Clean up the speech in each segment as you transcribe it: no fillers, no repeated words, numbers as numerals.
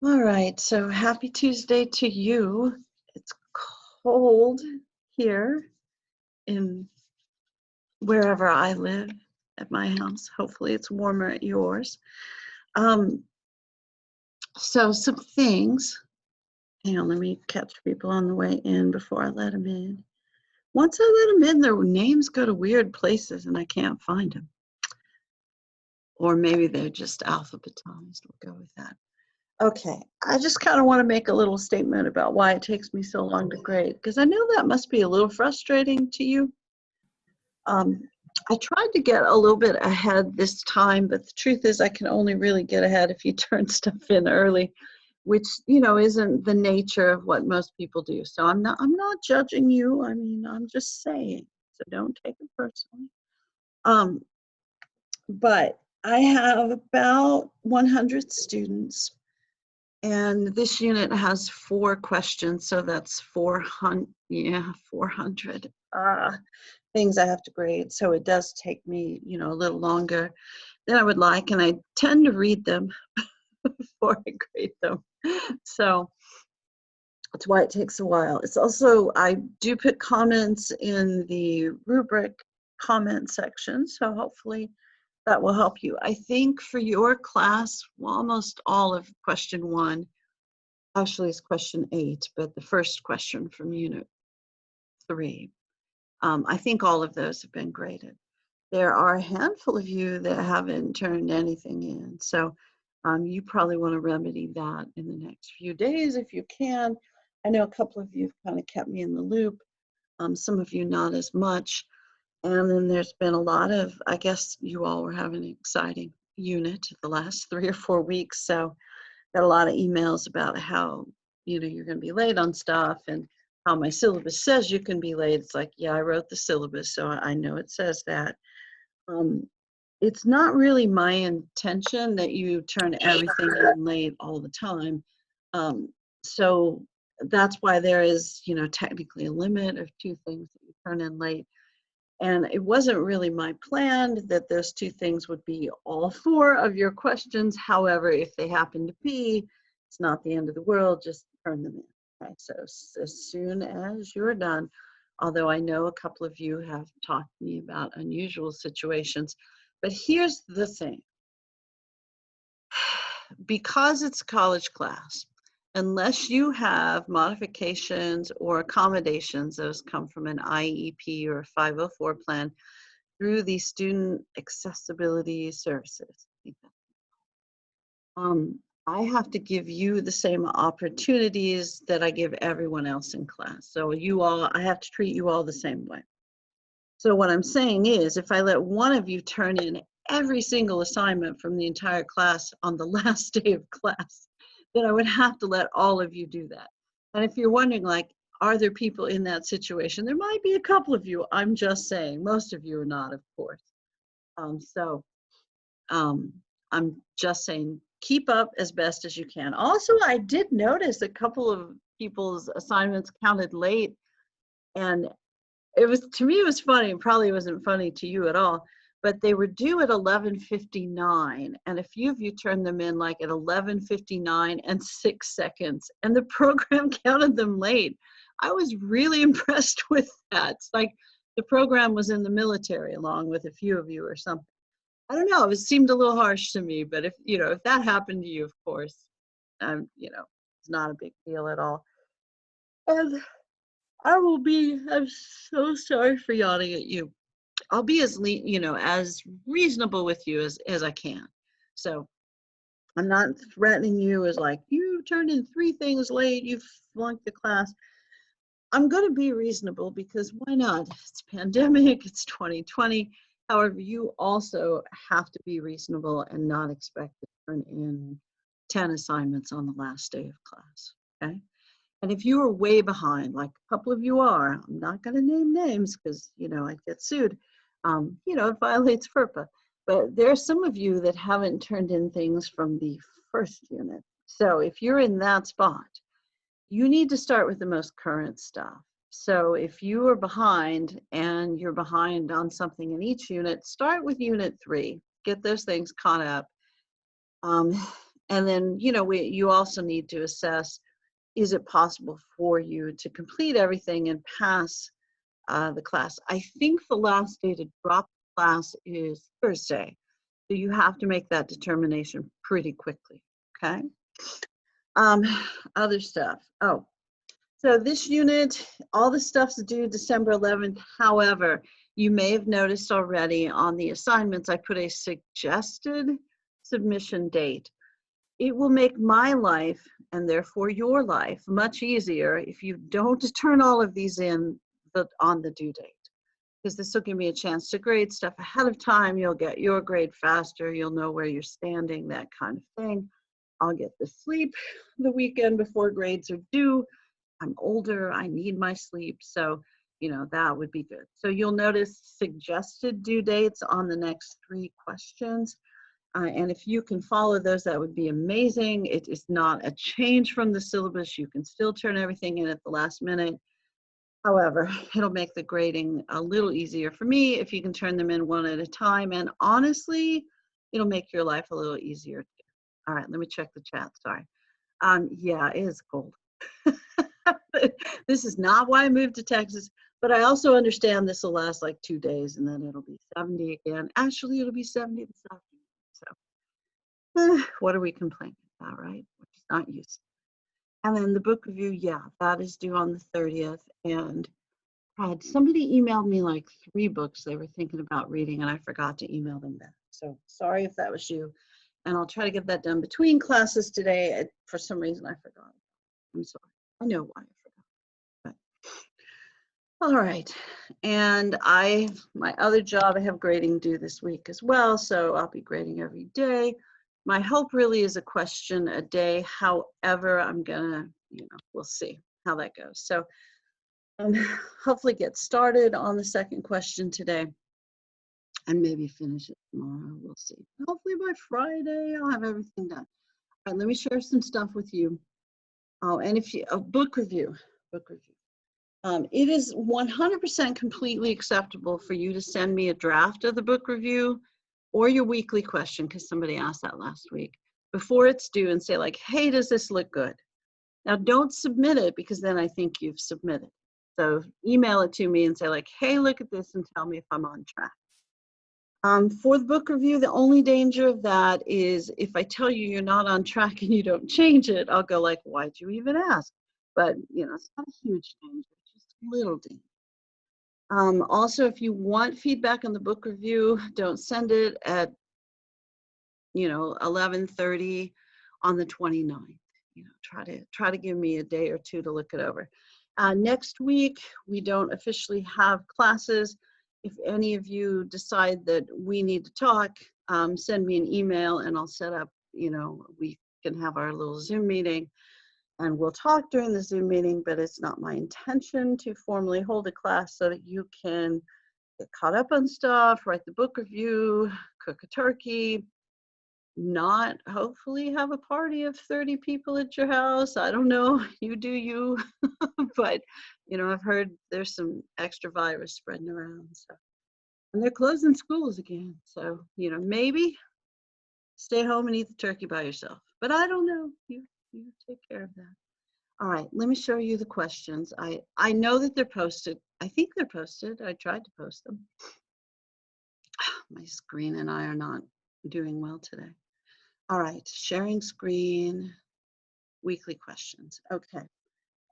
All right, so happy Tuesday to you. It's cold here in wherever I live at my house. Hopefully it's warmer at yours. Um, so some things, hang on, let me catch people on the way in before I let them in. Once I let them in, their names go to weird places and I can't find them. Or maybe they're just alphabetized. We'll go with that. Okay, I just kind of want to make a little statement about why it takes me so long to grade, because I know that must be a little frustrating to you. I tried to get a little bit ahead this time, but the truth is I can only really get ahead if you turn stuff in early, which, isn't the nature of what most people do. So I'm not judging you. I mean, I'm just saying, so don't take it personally. Um, but I have about 100 students. And this unit has 4 questions, so that's 400, 400 things I have to grade. So it does take me, a little longer than I would like, and I tend to read them before I grade them. So that's why it takes a while. It's also, I do put comments in the rubric comment section, so hopefully that will help you. I think for your class, well, almost all of question 1 actually is question 8, but the first question from unit 3. I think all of those have been graded. There are a handful of you that haven't turned anything in, so you probably want to remedy that in the next few days if you can. I know a couple of you have kind of kept me in the loop, some of you not as much, and then there's been a lot of, I guess you all were having an exciting unit the last 3 or 4 weeks, so got a lot of emails about how you're going to be late on stuff and how my syllabus says you can be late. It's like, yeah, I wrote the syllabus, so I know it says that. It's not really my intention that you turn everything in late all the time. So that's why there is, technically a limit of 2 things that you turn in late. And it wasn't really my plan that those 2 things would be all 4 of your questions. However, if they happen to be, it's not the end of the world, just turn them in. Okay, so as soon as you're done, although I know a couple of you have talked to me about unusual situations, but here's the thing. Because it's a college class, unless you have modifications or accommodations, those come from an IEP or a 504 plan, through the Student Accessibility Services. I have to give you the same opportunities that I give everyone else in class. So I have to treat you all the same way. So what I'm saying is, if I let one of you turn in every single assignment from the entire class on the last day of class, then I would have to let all of you do that. And if you're wondering, like, are there people in that situation? There might be a couple of you. I'm just saying, most of you are not, of course. I'm just saying, keep up as best as you can. Also, I did notice a couple of people's assignments counted late, and to me, it was funny, and probably wasn't funny to you at all, but they were due at 11:59, and a few of you turned them in like at 11:59 and 6 seconds, and the program counted them late. I was really impressed with that. It's like the program was in the military along with a few of you or something. I don't know, it seemed a little harsh to me, but if that happened to you, of course, it's not a big deal at all. And I'm so sorry for yawning at you. I'll be as reasonable with you as I can. So I'm not threatening you as like, you turned in 3 things late, you flunked the class. I'm going to be reasonable because why not? It's a pandemic, it's 2020. However, you also have to be reasonable and not expect to turn in 10 assignments on the last day of class, okay? And if you are way behind, like a couple of you are, I'm not going to name names because, I'd get sued. It violates FERPA. But there are some of you that haven't turned in things from the first unit. So if you're in that spot, you need to start with the most current stuff. So if you are behind and you're behind on something in each unit, start with unit 3, get those things caught up. And then, you also need to assess, is it possible for you to complete everything and pass the class? I think the last day to drop the class is Thursday. So you have to make that determination pretty quickly, okay? Other stuff. Oh, so this unit, all the stuff's due December 11th. However, you may have noticed already on the assignments, I put a suggested submission date. It will make my life, and therefore your life, much easier if you don't turn all of these in on the due date. Because this will give me a chance to grade stuff ahead of time. You'll get your grade faster. You'll know where you're standing, that kind of thing. I'll get the sleep the weekend before grades are due. I'm older, I need my sleep, so that would be good. So you'll notice suggested due dates on the next 3 questions. And if you can follow those, that would be amazing. It is not a change from the syllabus. You can still turn everything in at the last minute. However, it'll make the grading a little easier for me if you can turn them in one at a time. And honestly, it'll make your life a little easier too. All right, let me check the chat, sorry. Yeah, it is cold. This is not why I moved to Texas, but I also understand this will last like 2 days and then it'll be 70 again. Actually, it'll be 70 this afternoon. So, what are we complaining about, right? We're just not used to it. And then the book review, yeah, that is due on the 30th. And somebody emailed me like 3 books they were thinking about reading, and I forgot to email them back. So sorry if that was you. And I'll try to get that done between classes today. For some reason, I forgot. I'm sorry. I know why I forgot. But, all right. And my other job, I have grading due this week as well. So I'll be grading every day. My hope really is a question a day. However, I'm gonna, we'll see how that goes. So hopefully get started on the second question today and maybe finish it tomorrow. We'll see. Hopefully by Friday, I'll have everything done. All right, let me share some stuff with you. Oh, and book review. It is 100% completely acceptable for you to send me a draft of the book review or your weekly question, because somebody asked that last week, before it's due and say like, hey, does this look good? Now don't submit it because then I think you've submitted. So email it to me and say like, hey, look at this and tell me if I'm on track. For the book review, the only danger of that is if I tell you you're not on track and you don't change it, I'll go like, why'd you even ask? But it's not a huge danger, it's just a little danger. Also, if you want feedback on the book review, don't send it at 11:30 on the 29th. Try to give me a day or 2 to look it over. Next week, we don't officially have classes. If any of you decide that we need to talk, send me an email and I'll set up, we can have our little Zoom meeting and we'll talk during the Zoom meeting, but it's not my intention to formally hold a class so that you can get caught up on stuff, write the book review, cook a turkey, not hopefully have a party of 30 people at your house. I don't know, you do you. But I've heard there's some extra virus spreading around, so. And they're closing schools again, so maybe stay home and eat the turkey by yourself, but I don't know. You take care of that. All right, let me show you the questions. I know that they're posted. I think they're posted. I tried to post them. My screen and I are not doing well today. All right, sharing screen, weekly questions. Okay,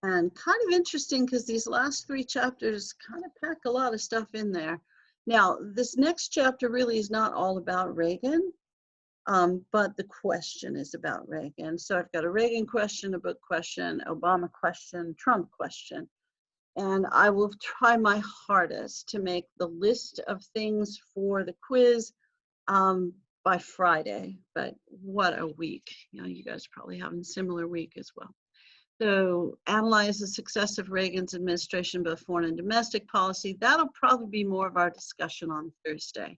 and kind of interesting because these last 3 chapters kind of pack a lot of stuff in there. Now, this next chapter really is not all about Reagan, but the question is about Reagan. So I've got a Reagan question, a book question, Obama question, Trump question. And I will try my hardest to make the list of things for the quiz by Friday, but what a week. You guys are probably having a similar week as well. So analyze the success of Reagan's administration, both foreign and domestic policy. That'll probably be more of our discussion on Thursday.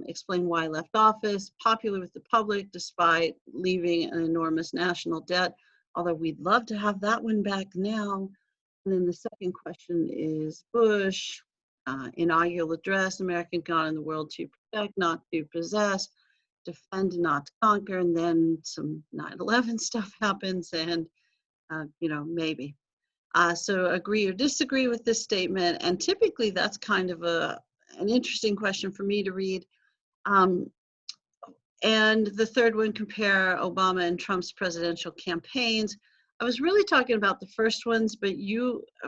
Explain why he left office, popular with the public despite leaving an enormous national debt, although we'd love to have that one back now. And then the second question is Bush, inaugural address, American God in the world to protect, not to possess. defend and not to conquer, and then some 9/11 stuff happens, and maybe. So agree or disagree with this statement, and typically that's kind of an interesting question for me to read. And the third one, compare Obama and Trump's presidential campaigns. I was really talking about the first ones,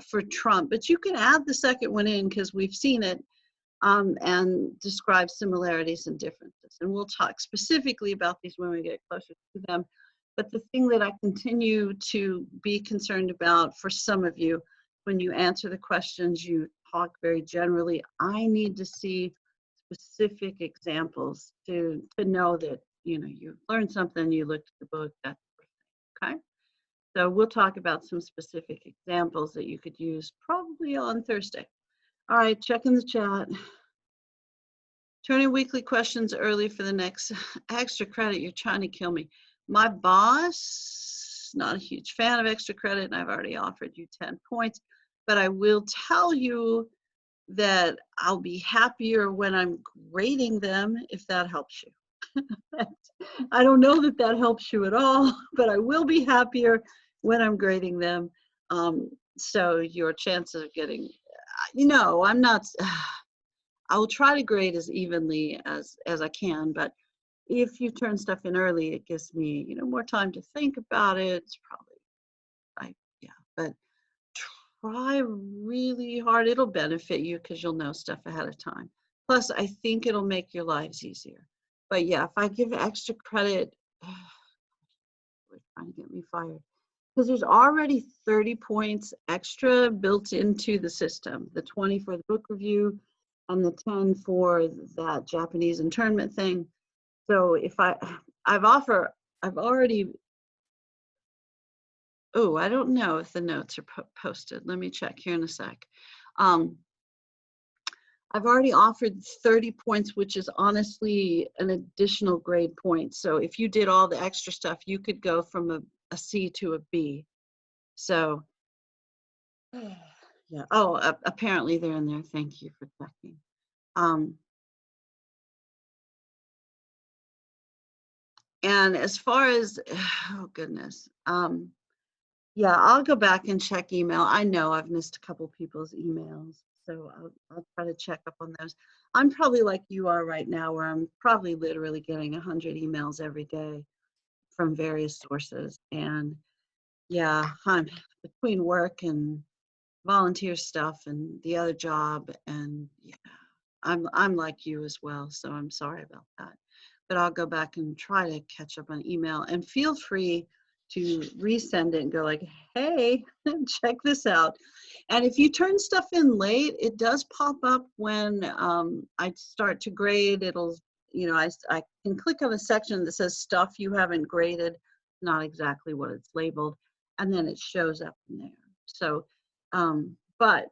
for Trump, but you can add the second one in because we've seen it, and describe similarities and differences. And we'll talk specifically about these when we get closer to them. But the thing that I continue to be concerned about for some of you, when you answer the questions, you talk very generally. I need to see specific examples to know that you learned something, you looked at the book, that sort of thing. Okay, so we'll talk about some specific examples that you could use probably on Thursday. All right, check in the chat. Turning weekly questions early for the next extra credit. You're trying to kill me. My boss, not a huge fan of extra credit, and I've already offered you 10 points, but I will tell you that I'll be happier when I'm grading them, if that helps you. I don't know that that helps you at all, but I will be happier when I'm grading them. So your chances of getting, I'm not, I will try to grade as evenly as I can, but if you turn stuff in early, it gives me, more time to think about it. It's probably, but try really hard. It'll benefit you because you'll know stuff ahead of time. Plus, I think it'll make your lives easier. But yeah, if I give extra credit, they're trying to get me fired. Because there's already 30 points extra built into the system. The 20 for the book review and the 10 for that Japanese internment thing. So if I've already, I don't know if the notes are posted. Let me check here in a sec. I've already offered 30 points, which is honestly an additional grade point. So if you did all the extra stuff, you could go from a C to a B. So, yeah. Oh, apparently they're in there. Thank you for checking. And as far as, oh goodness. Yeah, I'll go back and check email. I know I've missed a couple people's emails, so I'll try to check up on those. I'm probably like you are right now, where I'm probably literally getting 100 emails every day from various sources. And yeah, I'm between work and volunteer stuff and the other job, and yeah, I'm like you as well, so I'm sorry about that. But I'll go back and try to catch up on email, and feel free to resend it and go like, hey, check this out. And if you turn stuff in late, it does pop up when I start to grade. It'll, I can click on a section that says stuff you haven't graded, not exactly what it's labeled, and then it shows up in there. So, but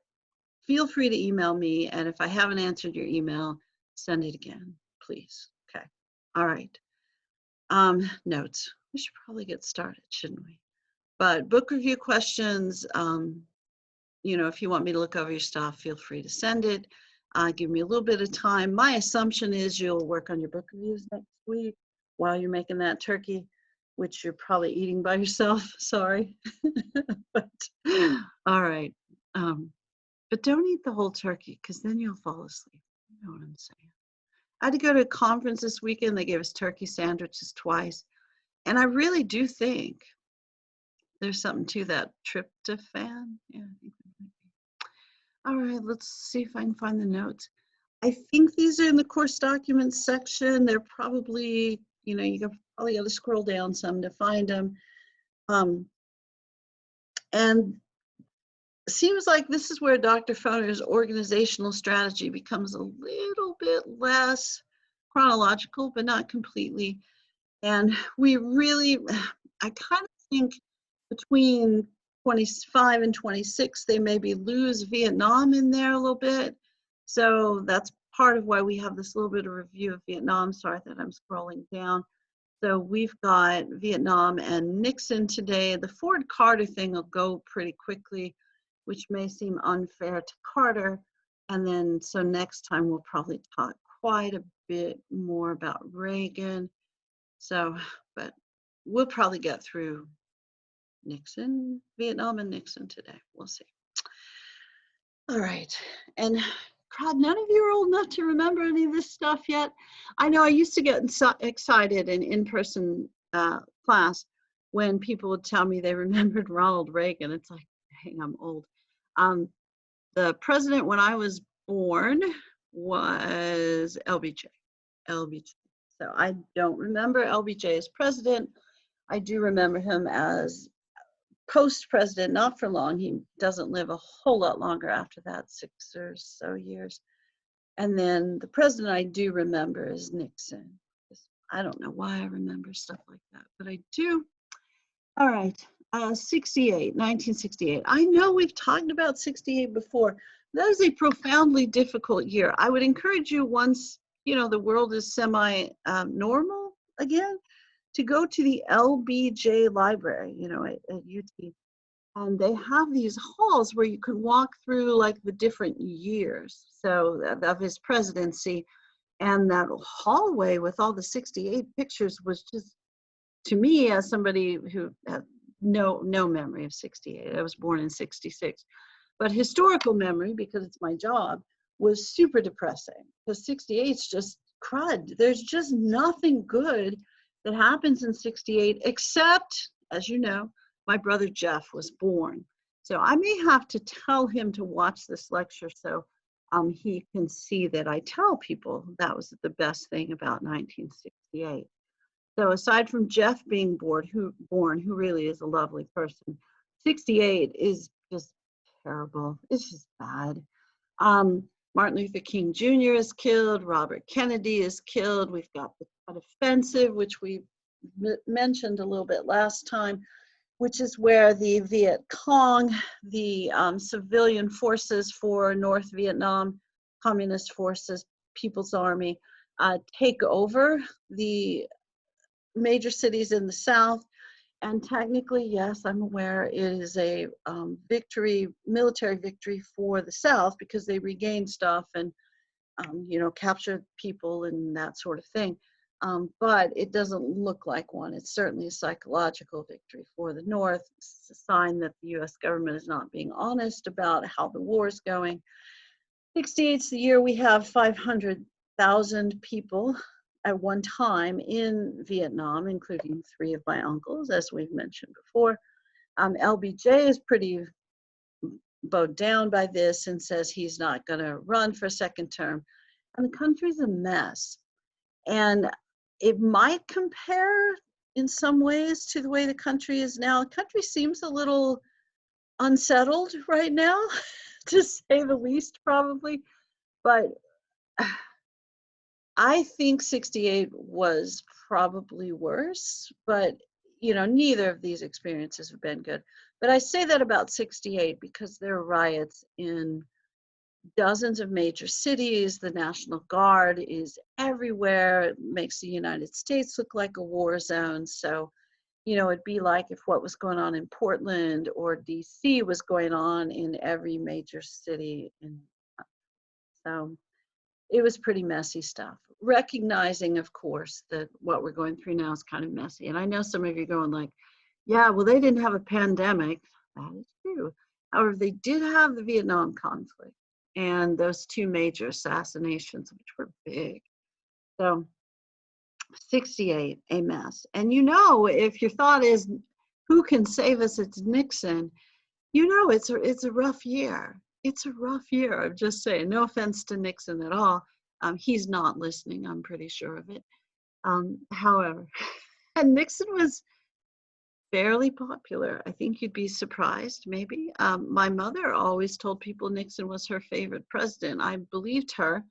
feel free to email me, and if I haven't answered your email, send it again, please. Okay. All right. Notes. We should probably get started, shouldn't we? But book review questions, if you want me to look over your stuff, feel free to send it. Give me a little bit of time. My assumption is you'll work on your book reviews next week while you're making that turkey, which you're probably eating by yourself. Sorry. But, all right. But don't eat the whole turkey, because then you'll fall asleep. You know what I'm saying? I had to go to a conference this weekend. They gave us turkey sandwiches twice. And I really do think there's something to that tryptophan. Yeah, I think that might be. All right, let's see if I can find the notes. I think these are in the course documents section. They're probably, you probably got to scroll down some to find them. And seems like this is where Dr. Foner's organizational strategy becomes a little bit less chronological, but not completely. And we really, I kind of think between 25 and 26, they maybe lose Vietnam in there a little bit. So that's part of why we have this little bit of review of Vietnam. Sorry that I'm scrolling down. So we've got Vietnam and Nixon today. The Ford Carter thing will go pretty quickly, which may seem unfair to Carter. And then, so next time we'll probably talk quite a bit more about Reagan. So, but we'll probably get through Nixon, Vietnam and Nixon today. We'll see. All right. And God, none of you are old enough to remember any of this stuff yet. I know I used to get excited in in-person class when people would tell me they remembered Ronald Reagan. It's like, dang, I'm old. The president when I was born was LBJ. LBJ. So I don't remember LBJ as president. I do remember him as post-president, not for long. He doesn't live a whole lot longer after that, 6 or so years. And then the president I do remember is Nixon. I don't know why I remember stuff like that, but I do. All right, 1968. I know we've talked about 68 before. That is a profoundly difficult year. I would encourage you, once the world is semi-normal again, to go to the LBJ library, at UT. And they have these halls where you can walk through like the different years of his presidency. And that hallway with all the 68 pictures was just, to me, as somebody who had no memory of 68, I was born in 66, but historical memory, because it's my job, was super depressing, because 68's just crud. There's just nothing good that happens in 68, except, as you know, my brother Jeff was born. So I may have to tell him to watch this lecture so he can see that I tell people that was the best thing about 1968. So aside from Jeff being born, who really is a lovely person, 68 is just terrible. It's just bad. Martin Luther King Jr. is killed. Robert Kennedy is killed. We've got the Tet Offensive, which we mentioned a little bit last time, which is where the Viet Cong, the civilian forces for North Vietnam, Communist forces, People's Army, take over the major cities in the South. And technically, yes, I'm aware it is a military victory for the South, because they regained stuff and, captured people and that sort of thing. But it doesn't look like one. It's certainly a psychological victory for the North. It's a sign that the US government is not being honest about how the war is going. 68's the year we have 500,000 people at one time in Vietnam, including 3 of my uncles, as we've mentioned before. LBJ is pretty bowed down by this and says he's not going to run for a second term. And the country's a mess. And it might compare in some ways to the way the country is now. The country seems a little unsettled right now, to say the least, probably. But I think 68 was probably worse, but neither of these experiences have been good. But I say that about 68 because there are riots in dozens of major cities. The National Guard is everywhere. It makes the United States look like a war zone. So, it'd be like if what was going on in Portland or DC was going on in every major city. So it was pretty messy stuff. Recognizing, of course, that what we're going through now is kind of messy. And I know some of you are going like, yeah, well, they didn't have a pandemic. That is true. However, they did have the Vietnam conflict and those 2 major assassinations, which were big. So 68, a mess. And if your thought is, who can save us? It's Nixon. It's a rough year. It's a rough year. I'm just saying, no offense to Nixon at all. He's not listening, I'm pretty sure of it. However, and Nixon was fairly popular. I think you'd be surprised, maybe. My mother always told people Nixon was her favorite president. I believed her.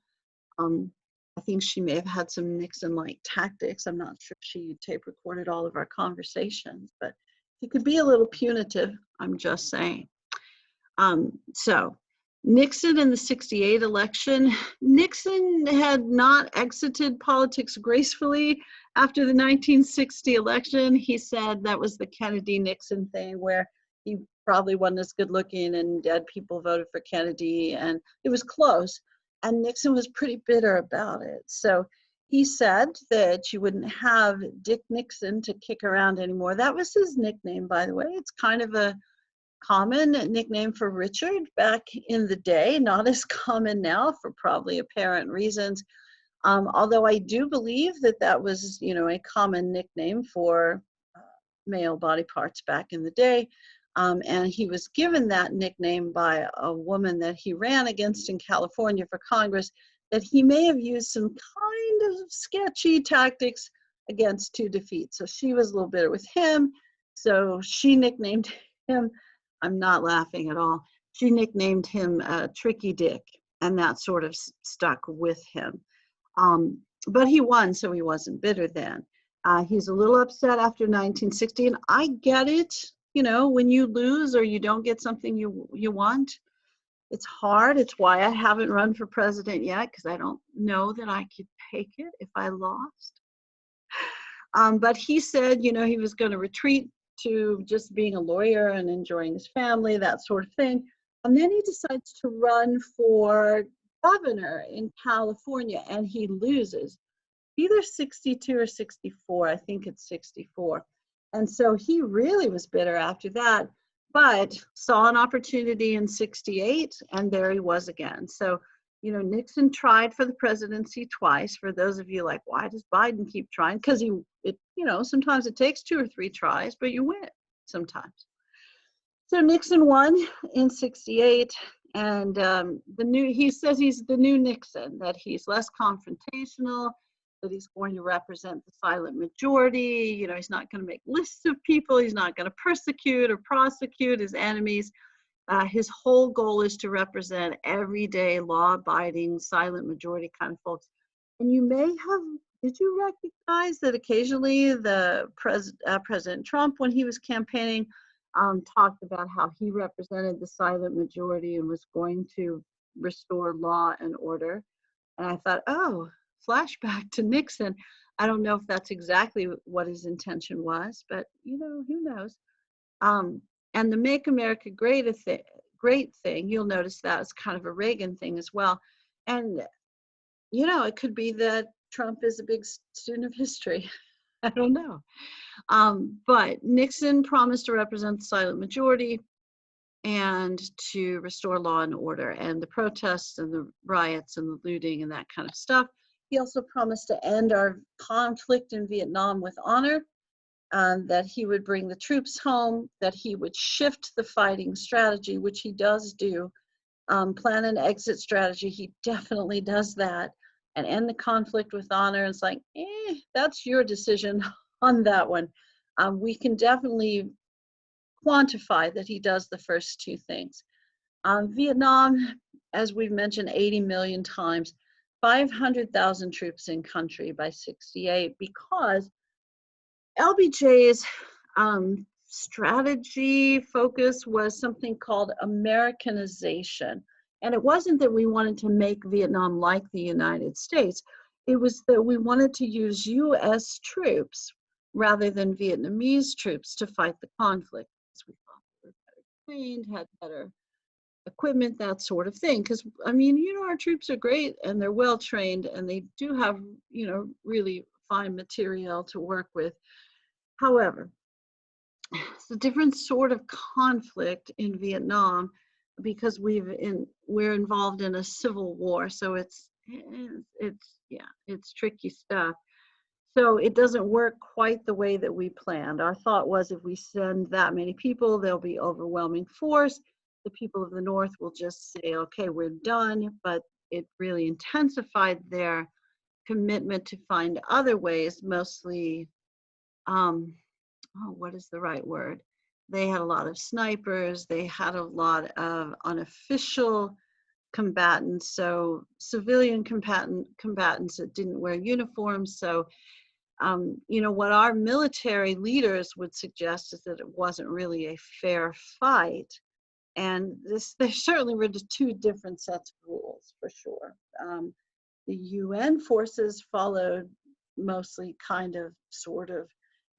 I think she may have had some Nixon-like tactics. I'm not sure she tape recorded all of our conversations, but he could be a little punitive, I'm just saying. So Nixon in the 68 election, Nixon had not exited politics gracefully after the 1960 election. He said that was the Kennedy-Nixon thing, where he probably wasn't as good looking and dead people voted for Kennedy, and it was close. and Nixon was pretty bitter about it. So he said that you wouldn't have Dick Nixon to kick around anymore. That was his nickname, by the way. It's kind of a common nickname for Richard back in the day, not as common now for probably apparent reasons. Although I do believe that that was, you know, a common nickname for male body parts back in the day. And he was given that nickname by a woman that he ran against in California for Congress, that he may have used some kind of sketchy tactics against to defeat. So she was a little bitter with him. So she nicknamed him, I'm not laughing at all, she nicknamed him Tricky Dick, and that sort of stuck with him. But he won, so he wasn't bitter then. He's a little upset after 1960, and I get it. You know, when you lose or you don't get something you want, it's hard. It's why I haven't run for president yet, because I don't know that I could take it if I lost. But he said, you know, he was going to retreat to just being a lawyer and enjoying his family, that sort of thing. And then he decides to run for governor in California, and he loses. Either 62 or 64, I think it's 64. And so he really was bitter after that, but saw an opportunity in 68, and there he was again. So, you know, Nixon tried for the presidency twice. For those of you like, why does Biden keep trying? Because you know, sometimes it takes 2 or 3 tries, but you win sometimes. So Nixon won in 68, and he says he's the new Nixon, that he's less confrontational, that he's going to represent the silent majority. You know, he's not going to make lists of people. He's not going to persecute or prosecute his enemies. His whole goal is to represent everyday, law-abiding, silent majority kind of folks. And you may have, did you recognize that occasionally the President Trump, when he was campaigning, talked about how he represented the silent majority and was going to restore law and order. And I thought, oh, flashback to Nixon. I don't know if that's exactly what his intention was, but you know, who knows? And the Make America Great thing, you'll notice that is kind of a Reagan thing as well. And you know, it could be that Trump is a big student of history. I don't know. But Nixon promised to represent the silent majority and to restore law and order, and the protests and the riots and the looting and that kind of stuff. He also promised to end our conflict in Vietnam with honor, that he would bring the troops home, that he would shift the fighting strategy, which he does do, plan an exit strategy, he definitely does that, and end the conflict with honor. It's like, that's your decision on that one. We can definitely quantify that he does the first 2 things. Vietnam, as we've mentioned 80 million times, 500,000 troops in country by 68, because LBJ's strategy focus was something called Americanization. And it wasn't that we wanted to make Vietnam like the United States. It was that we wanted to use US troops rather than Vietnamese troops to fight the conflict. We thought they were better trained, had better equipment, that sort of thing. Because, I mean, you know, our troops are great and they're well trained and they do have, you know, really fine material to work with. However, it's a different sort of conflict in Vietnam because we're involved in a civil war. So it's tricky stuff. So it doesn't work quite the way that we planned. Our thought was if we send that many people, there'll be overwhelming force. The people of the North will just say, okay, we're done. But it really intensified their commitment to find other ways, mostly, what is the right word? They had a lot of snipers. They had a lot of unofficial combatants, so civilian combatants that didn't wear uniforms. So, you know, what our military leaders would suggest is that it wasn't really a fair fight. And there certainly were just 2 different sets of rules, for sure. The UN forces followed mostly kind of, sort of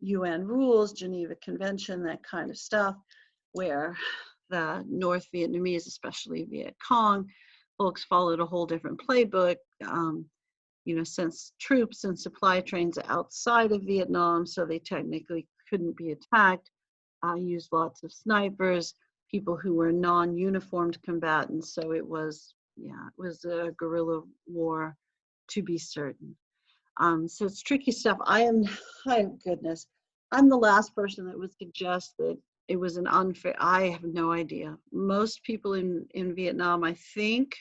UN rules, Geneva Convention, that kind of stuff, where the North Vietnamese, especially Viet Cong, folks followed a whole different playbook. Sent troops and supply trains outside of Vietnam, so they technically couldn't be attacked. Used lots of snipers, people who were non-uniformed combatants. So it was a guerrilla war, to be certain. So it's tricky stuff. I'm the last person that would suggest that it was an unfair. I have no idea. Most people in Vietnam, I think,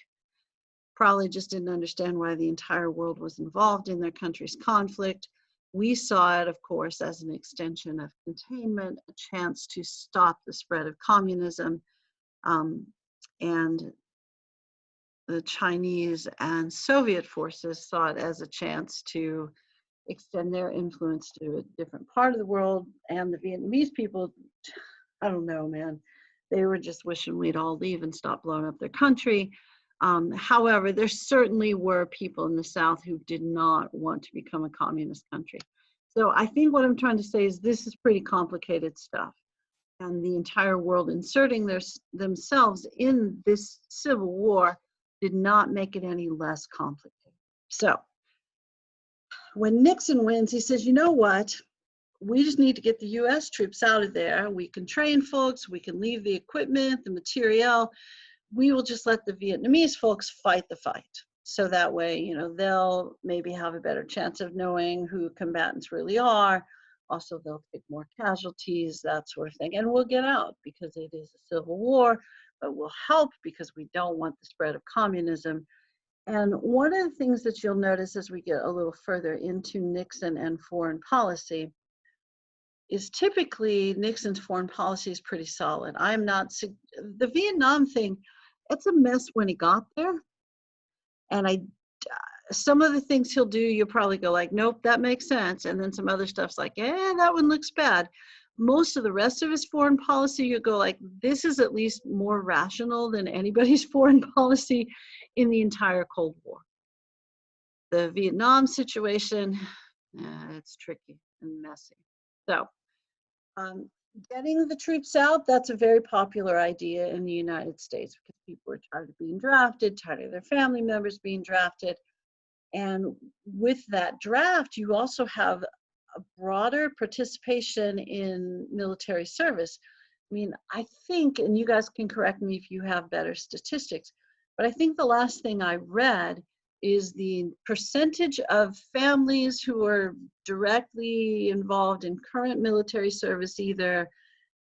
probably just didn't understand why the entire world was involved in their country's conflict. We saw it, of course, as an extension of containment, a chance to stop the spread of communism. And the Chinese and Soviet forces saw it as a chance to extend their influence to a different part of the world. And the Vietnamese people, I don't know, man, they were just wishing we'd all leave and stop blowing up their country. However, there certainly were people in the South who did not want to become a communist country. So I think what I'm trying to say is this is pretty complicated stuff. And the entire world inserting themselves in this civil war did not make it any less complicated. So when Nixon wins, he says, you know what? We just need to get the US troops out of there. We can train folks, we can leave the equipment, the material. We will just let the Vietnamese folks fight the fight. So that way, they'll maybe have a better chance of knowing who combatants really are. Also, they'll take more casualties, that sort of thing. And we'll get out because it is a civil war, but we'll help because we don't want the spread of communism. And one of the things that you'll notice as we get a little further into Nixon and foreign policy is typically Nixon's foreign policy is pretty solid. The Vietnam thing, it's a mess when he got there. And some of the things he'll do, you'll probably go like, nope, that makes sense. And then some other stuff's like, that one looks bad. Most of the rest of his foreign policy, you go like, this is at least more rational than anybody's foreign policy in the entire Cold War. The Vietnam situation, it's tricky and messy. So getting the troops out, that's a very popular idea in the United States because people are tired of being drafted, tired of their family members being drafted. And with that draft, you also have a broader participation in military service. I mean, I think, and you guys can correct me if you have better statistics, but I think the last thing I read is the percentage of families who are directly involved in current military service, either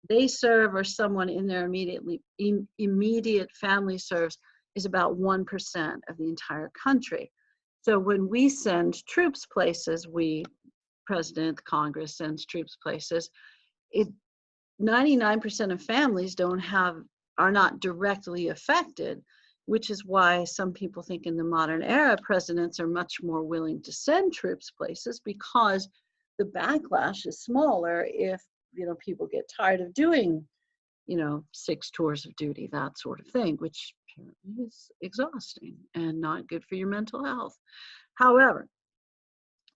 they serve or someone in their immediate family serves, is about 1% of the entire country. So when we send troops places, President, Congress sends troops places, 99% of families are not directly affected, which is why some people think in the modern era, presidents are much more willing to send troops places because the backlash is smaller if, people get tired of doing, 6 tours of duty, that sort of thing, which apparently is exhausting and not good for your mental health. However,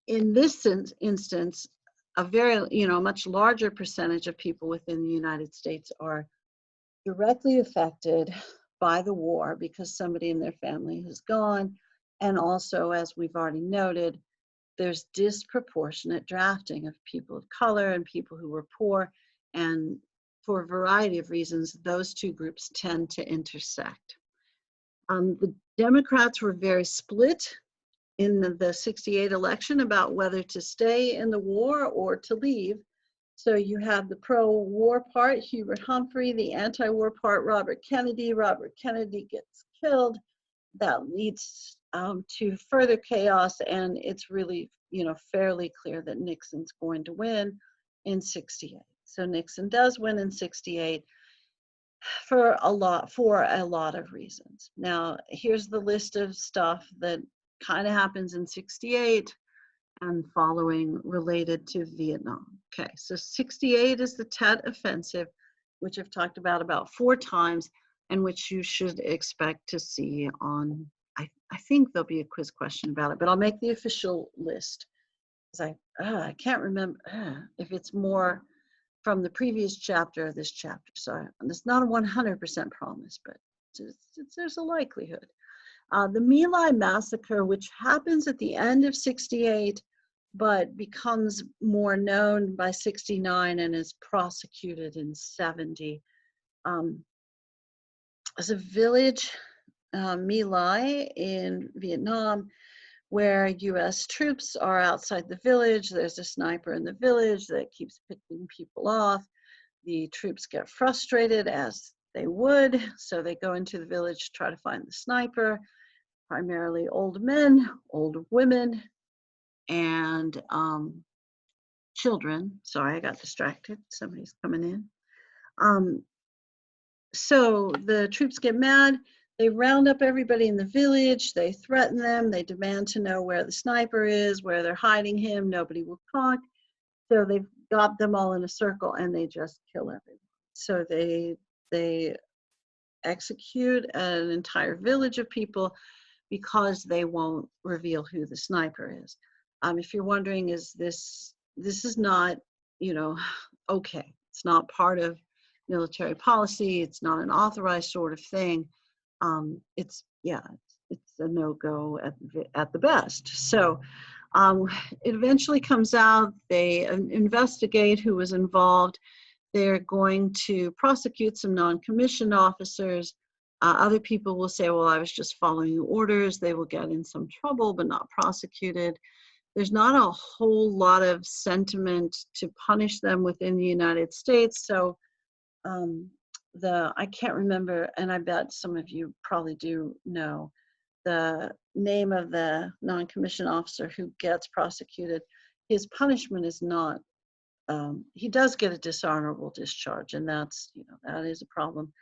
in this instance, a very, much larger percentage of people within the United States are directly affected by the war because somebody in their family has gone. And also, as we've already noted, there's disproportionate drafting of people of color and people who were poor. And for a variety of reasons, those two groups tend to intersect. The Democrats were very split in the 68 election about whether to stay in the war or to leave. So you have the pro-war part, Hubert Humphrey, the anti-war part, Robert Kennedy. Robert Kennedy gets killed. That leads to further chaos, and it's really, fairly clear that Nixon's going to win in 68. So Nixon does win in 68 for a lot of reasons. Now, here's the list of stuff that kind of happens in 68 and following related to Vietnam. Okay, so 68 is the Tet Offensive, which I've talked about 4 times, and which you should expect to see on, I think there'll be a quiz question about it, but I'll make the official list. Because I can't remember if it's more from the previous chapter or this chapter. So it's not a 100% promise, but there's a likelihood. The My Lai massacre, which happens at the end of 68, but becomes more known by 69 and is prosecuted in 70. Is a village, My Lai in Vietnam, where US troops are outside the village. There's a sniper in the village that keeps picking people off. The troops get frustrated, as they would, so they go into the village to try to find the sniper, primarily old men, old women, and children. Sorry, I got distracted. Somebody's coming in. So the troops get mad. They round up everybody in the village. They threaten them. They demand to know where the sniper is, where they're hiding him. Nobody will talk. So they've got them all in a circle and they just kill everyone. So they execute an entire village of people because they won't reveal who the sniper is. If you're wondering, this is not, okay. It's not part of military policy. It's not an authorized sort of thing. It's a no-go at the best. So it eventually comes out. They investigate who was involved. They're going to prosecute some non-commissioned officers. Other people will say, well, I was just following orders. They will get in some trouble, but not prosecuted. There's not a whole lot of sentiment to punish them within the United States. So I can't remember, and I bet some of you probably do know, the name of the non-commissioned officer who gets prosecuted. His punishment is not, he does get a dishonorable discharge, and that is a problem.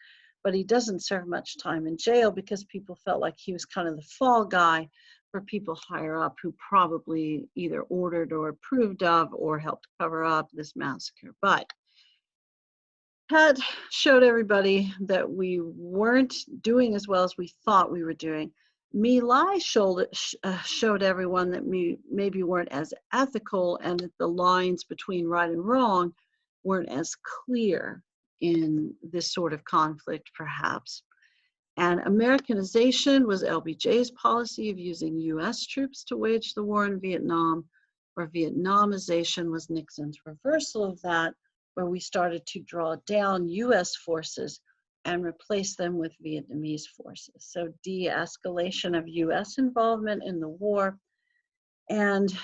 But he doesn't serve much time in jail because people felt like he was kind of the fall guy for people higher up who probably either ordered or approved of or helped cover up this massacre. But Pat showed everybody that we weren't doing as well as we thought we were doing. My Lai showed everyone that we maybe weren't as ethical and that the lines between right and wrong weren't as clear in this sort of conflict, perhaps. And Americanization was LBJ's policy of using US troops to wage the war in Vietnam, or Vietnamization was Nixon's reversal of that, where we started to draw down US forces and replace them with Vietnamese forces. So de-escalation of US involvement in the war. And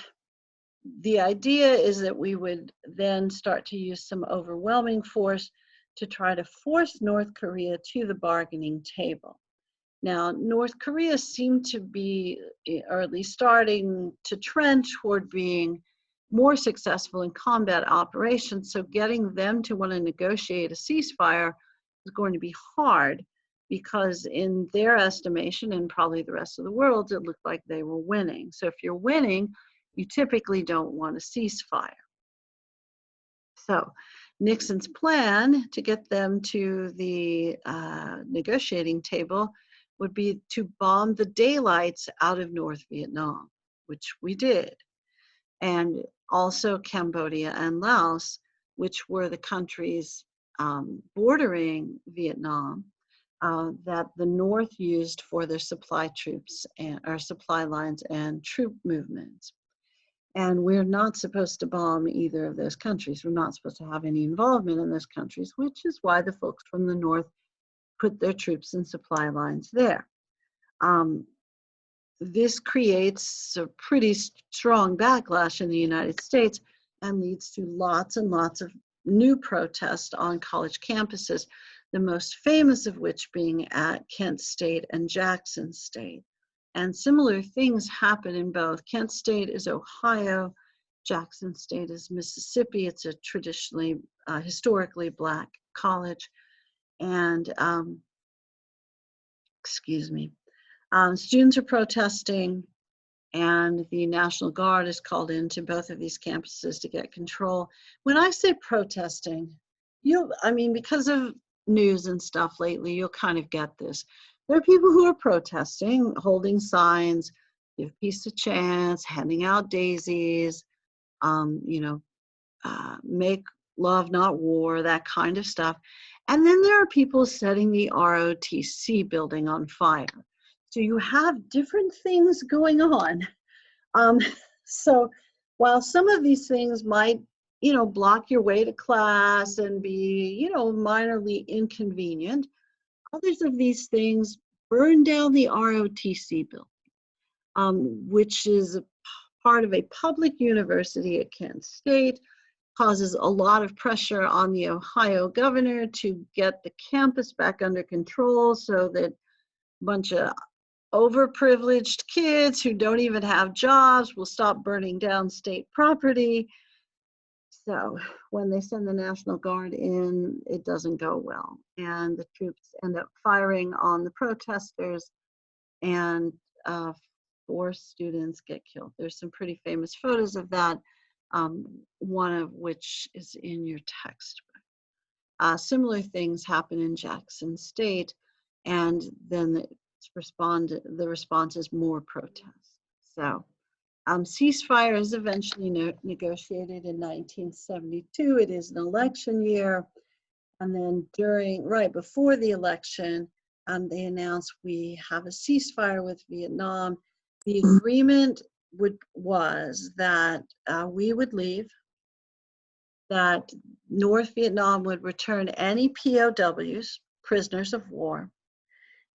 the idea is that we would then start to use some overwhelming force to try to force North Korea to the bargaining table. Now, North Korea seemed to be, or at least starting to trend toward being more successful in combat operations, so getting them to want to negotiate a ceasefire is going to be hard because in their estimation, and probably the rest of the world, it looked like they were winning. So if you're winning, you typically don't want a ceasefire. So Nixon's plan to get them to the negotiating table would be to bomb the daylights out of North Vietnam, which we did. And also Cambodia and Laos, which were the countries bordering Vietnam that the North used for their supply troops or supply lines and troop movements. And we're not supposed to bomb either of those countries. We're not supposed to have any involvement in those countries, which is why the folks from the North put their troops and supply lines there. This creates a pretty strong backlash in the United States and leads to lots and lots of new protests on college campuses, the most famous of which being at Kent State and Jackson State. And similar things happen in both. Kent State is Ohio, Jackson State is Mississippi. It's a traditionally, historically Black college. And, students are protesting, and the National Guard is called into both of these campuses to get control. When I say protesting, because of news and stuff lately, you'll kind of get this. There are people who are protesting, holding signs, give peace a chance, handing out daisies, make love, not war, that kind of stuff. And then there are people setting the ROTC building on fire. So you have different things going on. Um, so while some of these things might, block your way to class and be, minorly inconvenient, others of these things burn down the ROTC building, which is a part of a public university at Kent State, causes a lot of pressure on the Ohio governor to get the campus back under control so that a bunch of overprivileged kids who don't even have jobs will stop burning down state property. So when they send the National Guard in, it doesn't go well. And the troops end up firing on the protesters, and 4 students get killed. There's some pretty famous photos of that, one of which is in your textbook. Similar things happen in Jackson State, and then the response is more protests. So ceasefire is eventually negotiated in 1972. It is an election year. And then right before the election, they announced we have a ceasefire with Vietnam. The agreement was that we would leave, that North Vietnam would return any POWs, prisoners of war,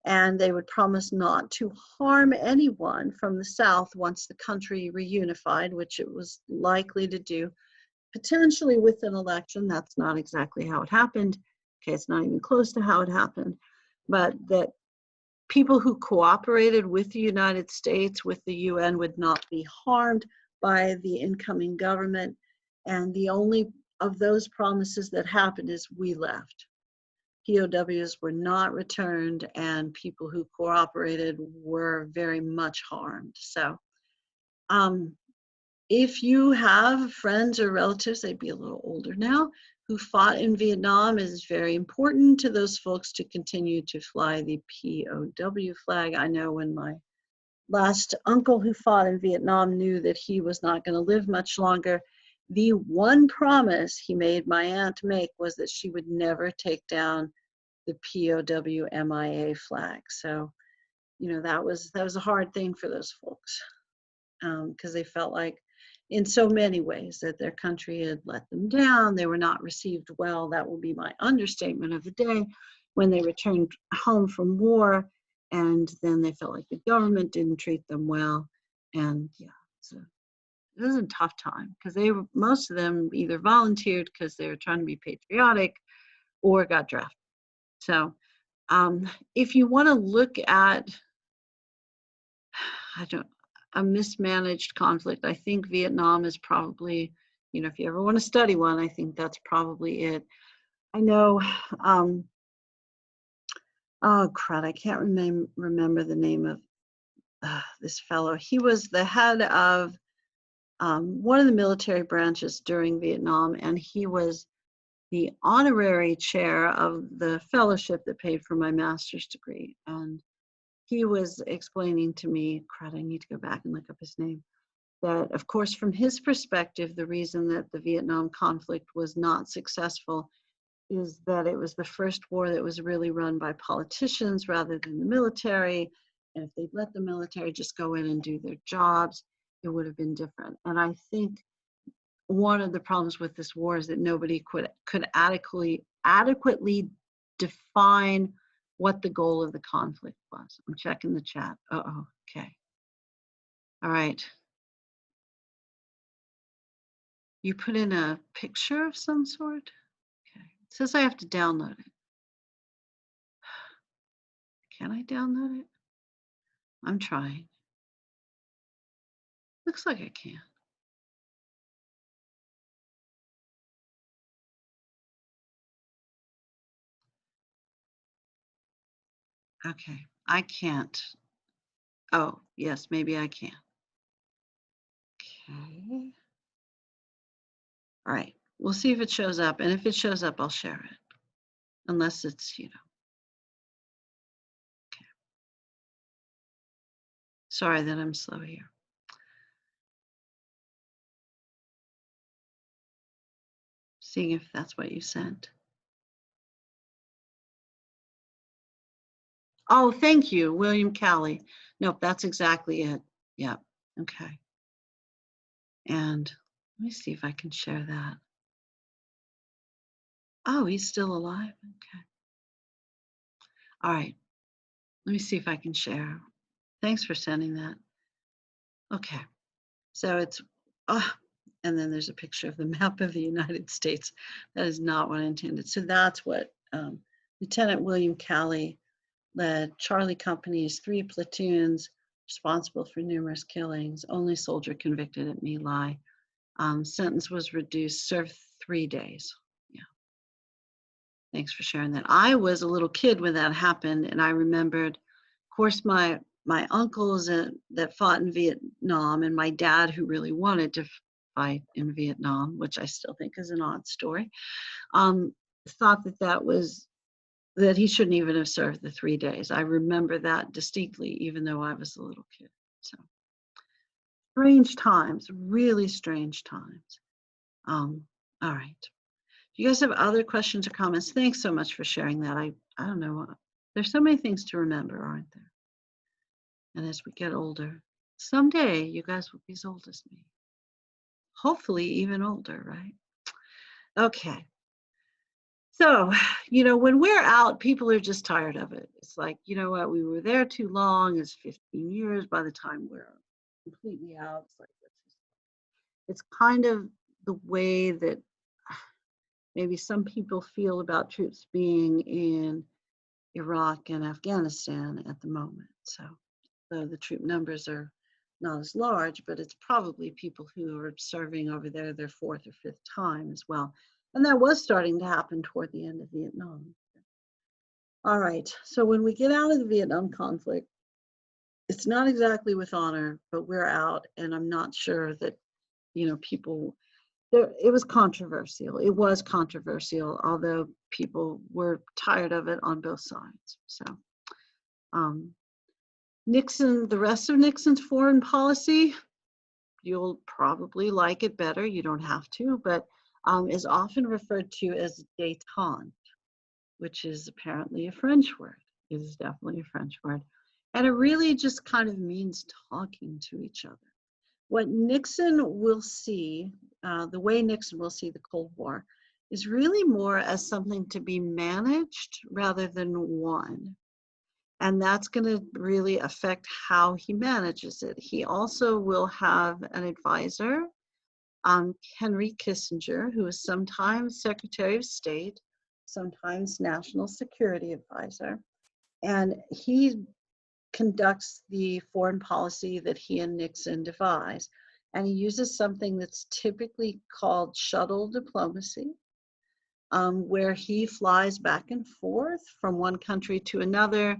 and they would promise not to harm anyone from the South once the country reunified, which it was likely to do, potentially with an election. That's not exactly how it happened. Okay, it's not even close to how it happened, but that people who cooperated with the United States, with the UN, would not be harmed by the incoming government. And the only of those promises that happened is we left. POWs were not returned, and people who cooperated were very much harmed. So if you have friends or relatives, they'd be a little older now, who fought in Vietnam, it is very important to those folks to continue to fly the POW flag. I know when my last uncle who fought in Vietnam knew that he was not going to live much longer, the one promise he made my aunt make was that she would never take down the POW MIA flag. So, that was a hard thing for those folks, because they felt like in so many ways that their country had let them down. They were not received well. That will be my understatement of the day, when they returned home from war, and then they felt like the government didn't treat them well. And yeah, so it was a tough time, because most of them either volunteered because they were trying to be patriotic or got drafted. So if you want to look at a mismanaged conflict, I think Vietnam is probably, if you ever want to study one, I think that's probably it. I know, oh crud, I can't remember the name of this fellow. He was the head of one of the military branches during Vietnam, and he was the honorary chair of the fellowship that paid for my master's degree. And he was explaining to me, crud, I need to go back and look up his name, that of course from his perspective, the reason that the Vietnam conflict was not successful is that it was the first war that was really run by politicians rather than the military. And if they'd let the military just go in and do their jobs, it would have been different. And I think one of the problems with this war is that nobody could adequately define what the goal of the conflict was. I'm checking the chat. Okay. All right. You put in a picture of some sort? Okay. It says I have to download it. Can I download it? I'm trying. Looks like I can. Okay. I can't. Oh, yes, maybe I can. Okay. All right. We'll see if it shows up. And if it shows up, I'll share it. Unless it's, Okay. Sorry that I'm slow here. Seeing if that's what you sent. Oh, thank you, William Calley. Nope, that's exactly it. Yeah. Okay. And let me see if I can share that. Oh, he's still alive. Okay. All right. Let me see if I can share. Thanks for sending that. Okay. So it's, oh, and then there's a picture of the map of the United States. That is not what I intended. So that's what Lieutenant William Calley led Charlie Company's 3 platoons responsible for numerous killings. Only soldier convicted at My Lai. Sentence was reduced, served 3 days. Yeah. Thanks for sharing that. I was a little kid when that happened, and I remembered, of course, my uncles that fought in Vietnam, and my dad who really wanted to fight in Vietnam, which I still think is an odd story, thought that he shouldn't even have served the 3 days. I remember that distinctly, even though I was a little kid. So strange times, really strange times. All right. Do you guys have other questions or comments? Thanks so much for sharing that. I don't know. There's so many things to remember, aren't there? And as we get older, someday you guys will be as old as me. Hopefully even older, right? Okay. So, when we're out, people are just tired of it. It's like, you know what, we were there too long. It's 15 years by the time we're completely out. It's like, it's kind of the way that maybe some people feel about troops being in Iraq and Afghanistan at the moment. So the troop numbers are not as large, but it's probably people who are serving over there their 4th or 5th time as well. And that was starting to happen toward the end of Vietnam. All right, so when we get out of the Vietnam conflict, it's not exactly with honor, but we're out, and I'm not sure that, people, it was controversial. It was controversial, although people were tired of it on both sides. So Nixon, the rest of Nixon's foreign policy, you'll probably like it better. You don't have to, but is often referred to as détente, which is apparently a French word. It is definitely a French word. And it really just kind of means talking to each other. What Nixon will see, the way Nixon will see the Cold War, is really more as something to be managed rather than won. And that's going to really affect how he manages it. He also will have an advisor, Henry Kissinger, who is sometimes Secretary of State, sometimes National Security Advisor. And he conducts the foreign policy that he and Nixon devise. And he uses something that's typically called shuttle diplomacy, where he flies back and forth from one country to another,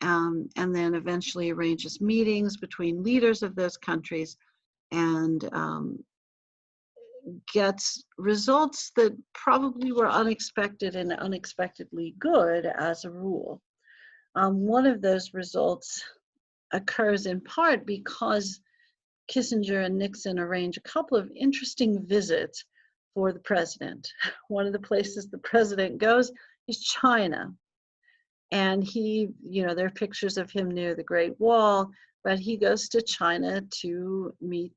and then eventually arranges meetings between leaders of those countries and gets results that probably were unexpected and unexpectedly good as a rule. One of those results occurs in part because Kissinger and Nixon arrange a couple of interesting visits for the president. One of the places the president goes is China. And there are pictures of him near the Great Wall, but he goes to China to meet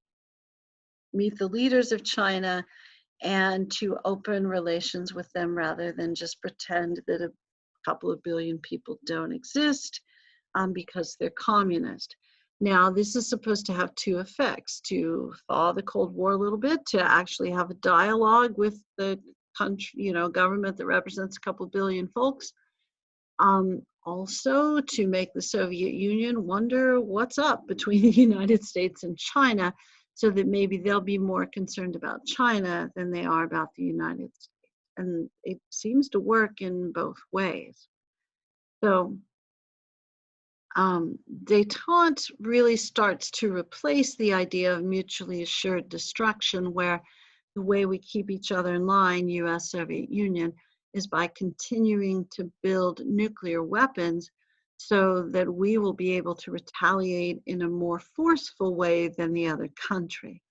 the leaders of China and to open relations with them rather than just pretend that a couple of billion people don't exist because they're communist. Now, this is supposed to have 2 effects: to thaw the Cold War a little bit, to actually have a dialogue with the country, government that represents a couple billion folks. Also to make the Soviet Union wonder what's up between the United States and China, so that maybe they'll be more concerned about China than they are about the United States. And it seems to work in both ways. So détente really starts to replace the idea of mutually assured destruction, where the way we keep each other in line, US, Soviet Union, is by continuing to build nuclear weapons so that we will be able to retaliate in a more forceful way than the other country.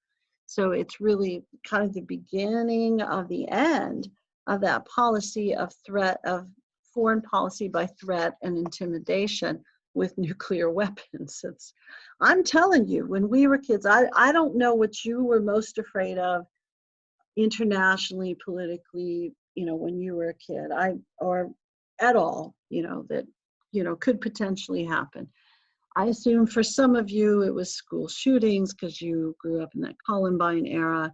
So it's really kind of the beginning of the end of that policy of foreign policy by threat and intimidation with nuclear weapons. I'm telling you, when we were kids, I don't know what you were most afraid of internationally, politically, when you were a kid, or at all, that, could potentially happen. I assume for some of you, it was school shootings because you grew up in that Columbine era.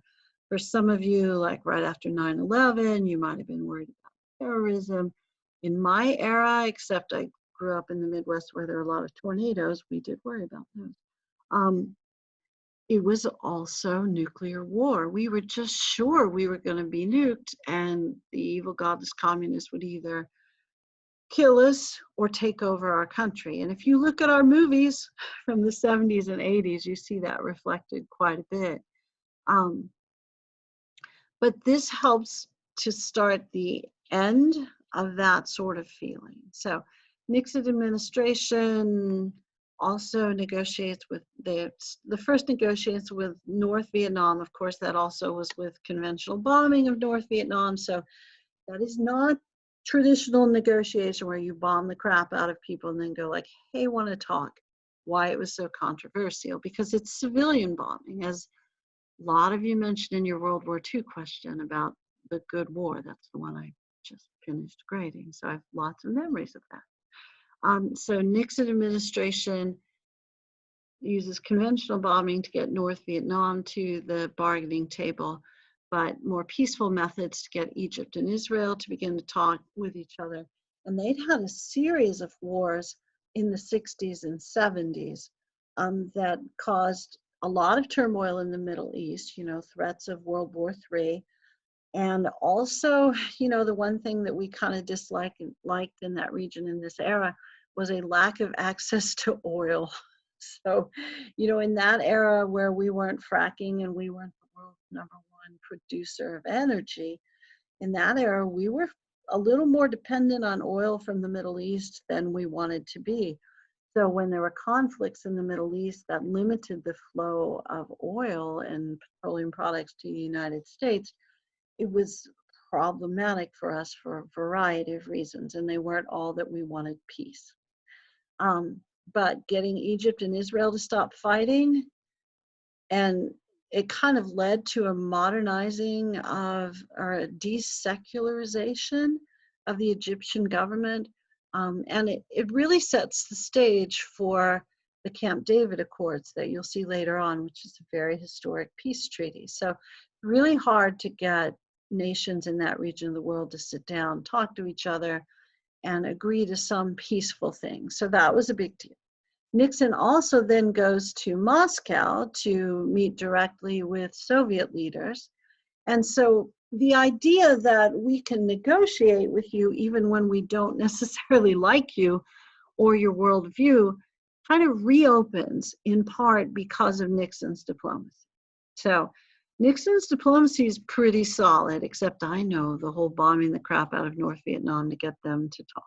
For some of you, like right after 9/11, you might have been worried about terrorism. In my era, except I grew up in the Midwest where there are a lot of tornadoes, we did worry about those. It was also nuclear war. We were just sure we were going to be nuked, and the evil godless communists would either kill us or take over our country. And if you look at our movies from the 70s and 80s, you see that reflected quite a bit. But this helps to start the end of that sort of feeling. So Nixon administration also negotiates with the first negotiates with North Vietnam. Of course, that also was with conventional bombing of North Vietnam. So that is not traditional negotiation where you bomb the crap out of people and then go like, hey, want to talk. Why it was so controversial, because it's civilian bombing, as a lot of you mentioned in your World War II question about the good war. That's the one I just finished grading. So I have lots of memories of that. So Nixon administration uses conventional bombing to get North Vietnam to the bargaining table, but more peaceful methods to get Egypt and Israel to begin to talk with each other. And they'd had a series of wars in the 60s and 70s that caused a lot of turmoil in the Middle East, threats of World War III. And also, the one thing that we kind of liked in that region in this era was a lack of access to oil. So, in that era where we weren't fracking and we weren't the world's #1 producer of energy, in that era, we were a little more dependent on oil from the Middle East than we wanted to be. So when there were conflicts in the Middle East that limited the flow of oil and petroleum products to the United States, it was problematic for us for a variety of reasons, and they weren't all that we wanted peace. But getting Egypt and Israel to stop fighting, and it kind of led to a modernizing of, or a desecularization of the Egyptian government. And it really sets the stage for the Camp David Accords that you'll see later on, which is a very historic peace treaty. So really hard to get nations in that region of the world to sit down, talk to each other, and agree to some peaceful thing. So that was a big deal. Nixon also then goes to Moscow to meet directly with Soviet leaders. And so the idea that we can negotiate with you even when we don't necessarily like you or your worldview kind of reopens in part because of Nixon's diplomacy. So Nixon's diplomacy is pretty solid, except I know the whole bombing the crap out of North Vietnam to get them to talk.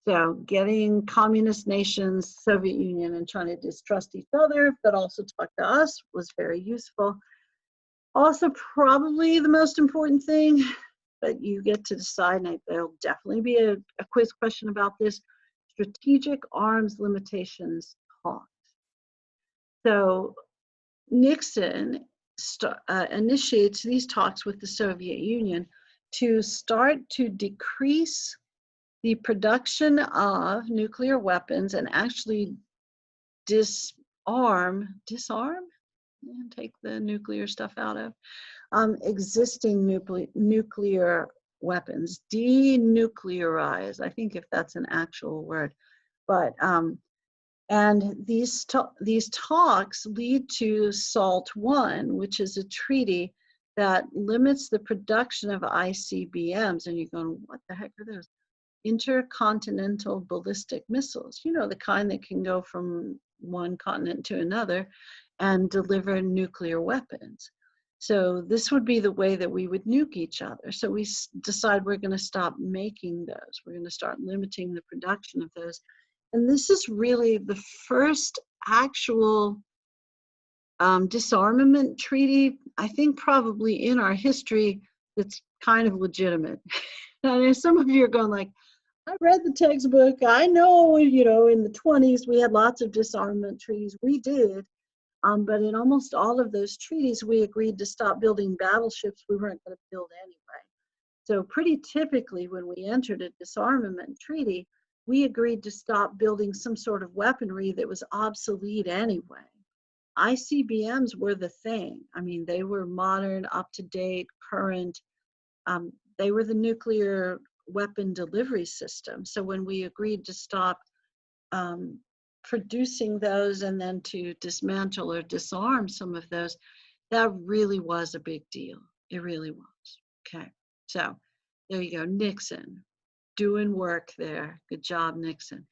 So getting communist nations, Soviet Union, and trying to distrust each other, but also talk to us was very useful. Also, probably the most important thing, but you get to decide, and there'll definitely be a quiz question about this, strategic arms limitations talks. So Nixon initiates these talks with the Soviet Union to start to decrease the production of nuclear weapons and actually disarm, and take the nuclear stuff out of existing nuclear weapons, denuclearize, I think, if that's an actual word. But and these talks lead to SALT I, which is a treaty that limits the production of ICBMs. And you're going, what the heck are those? Intercontinental ballistic missiles, the kind that can go from one continent to another and deliver nuclear weapons. So this would be the way that we would nuke each other. So we decide we're going to stop making those. We're going to start limiting the production of those. And this is really the first actual disarmament treaty, I think probably in our history, that's kind of legitimate. And some of you are going like, I read the textbook. I know, you know, in the 20s we had lots of disarmament treaties. We did. But in almost all of those treaties, we agreed to stop building battleships we weren't going to build anyway. So pretty typically when we entered a disarmament treaty, we agreed to stop building some sort of weaponry that was obsolete anyway. ICBMs were the thing. I mean, they were modern, up-to-date, current. They were the nuclear weapon delivery system. So when we agreed to stop producing those and then to dismantle or disarm some of those, that really was a big deal. It really was. Okay, so there you go. Nixon, doing work there. Good job, Nixon.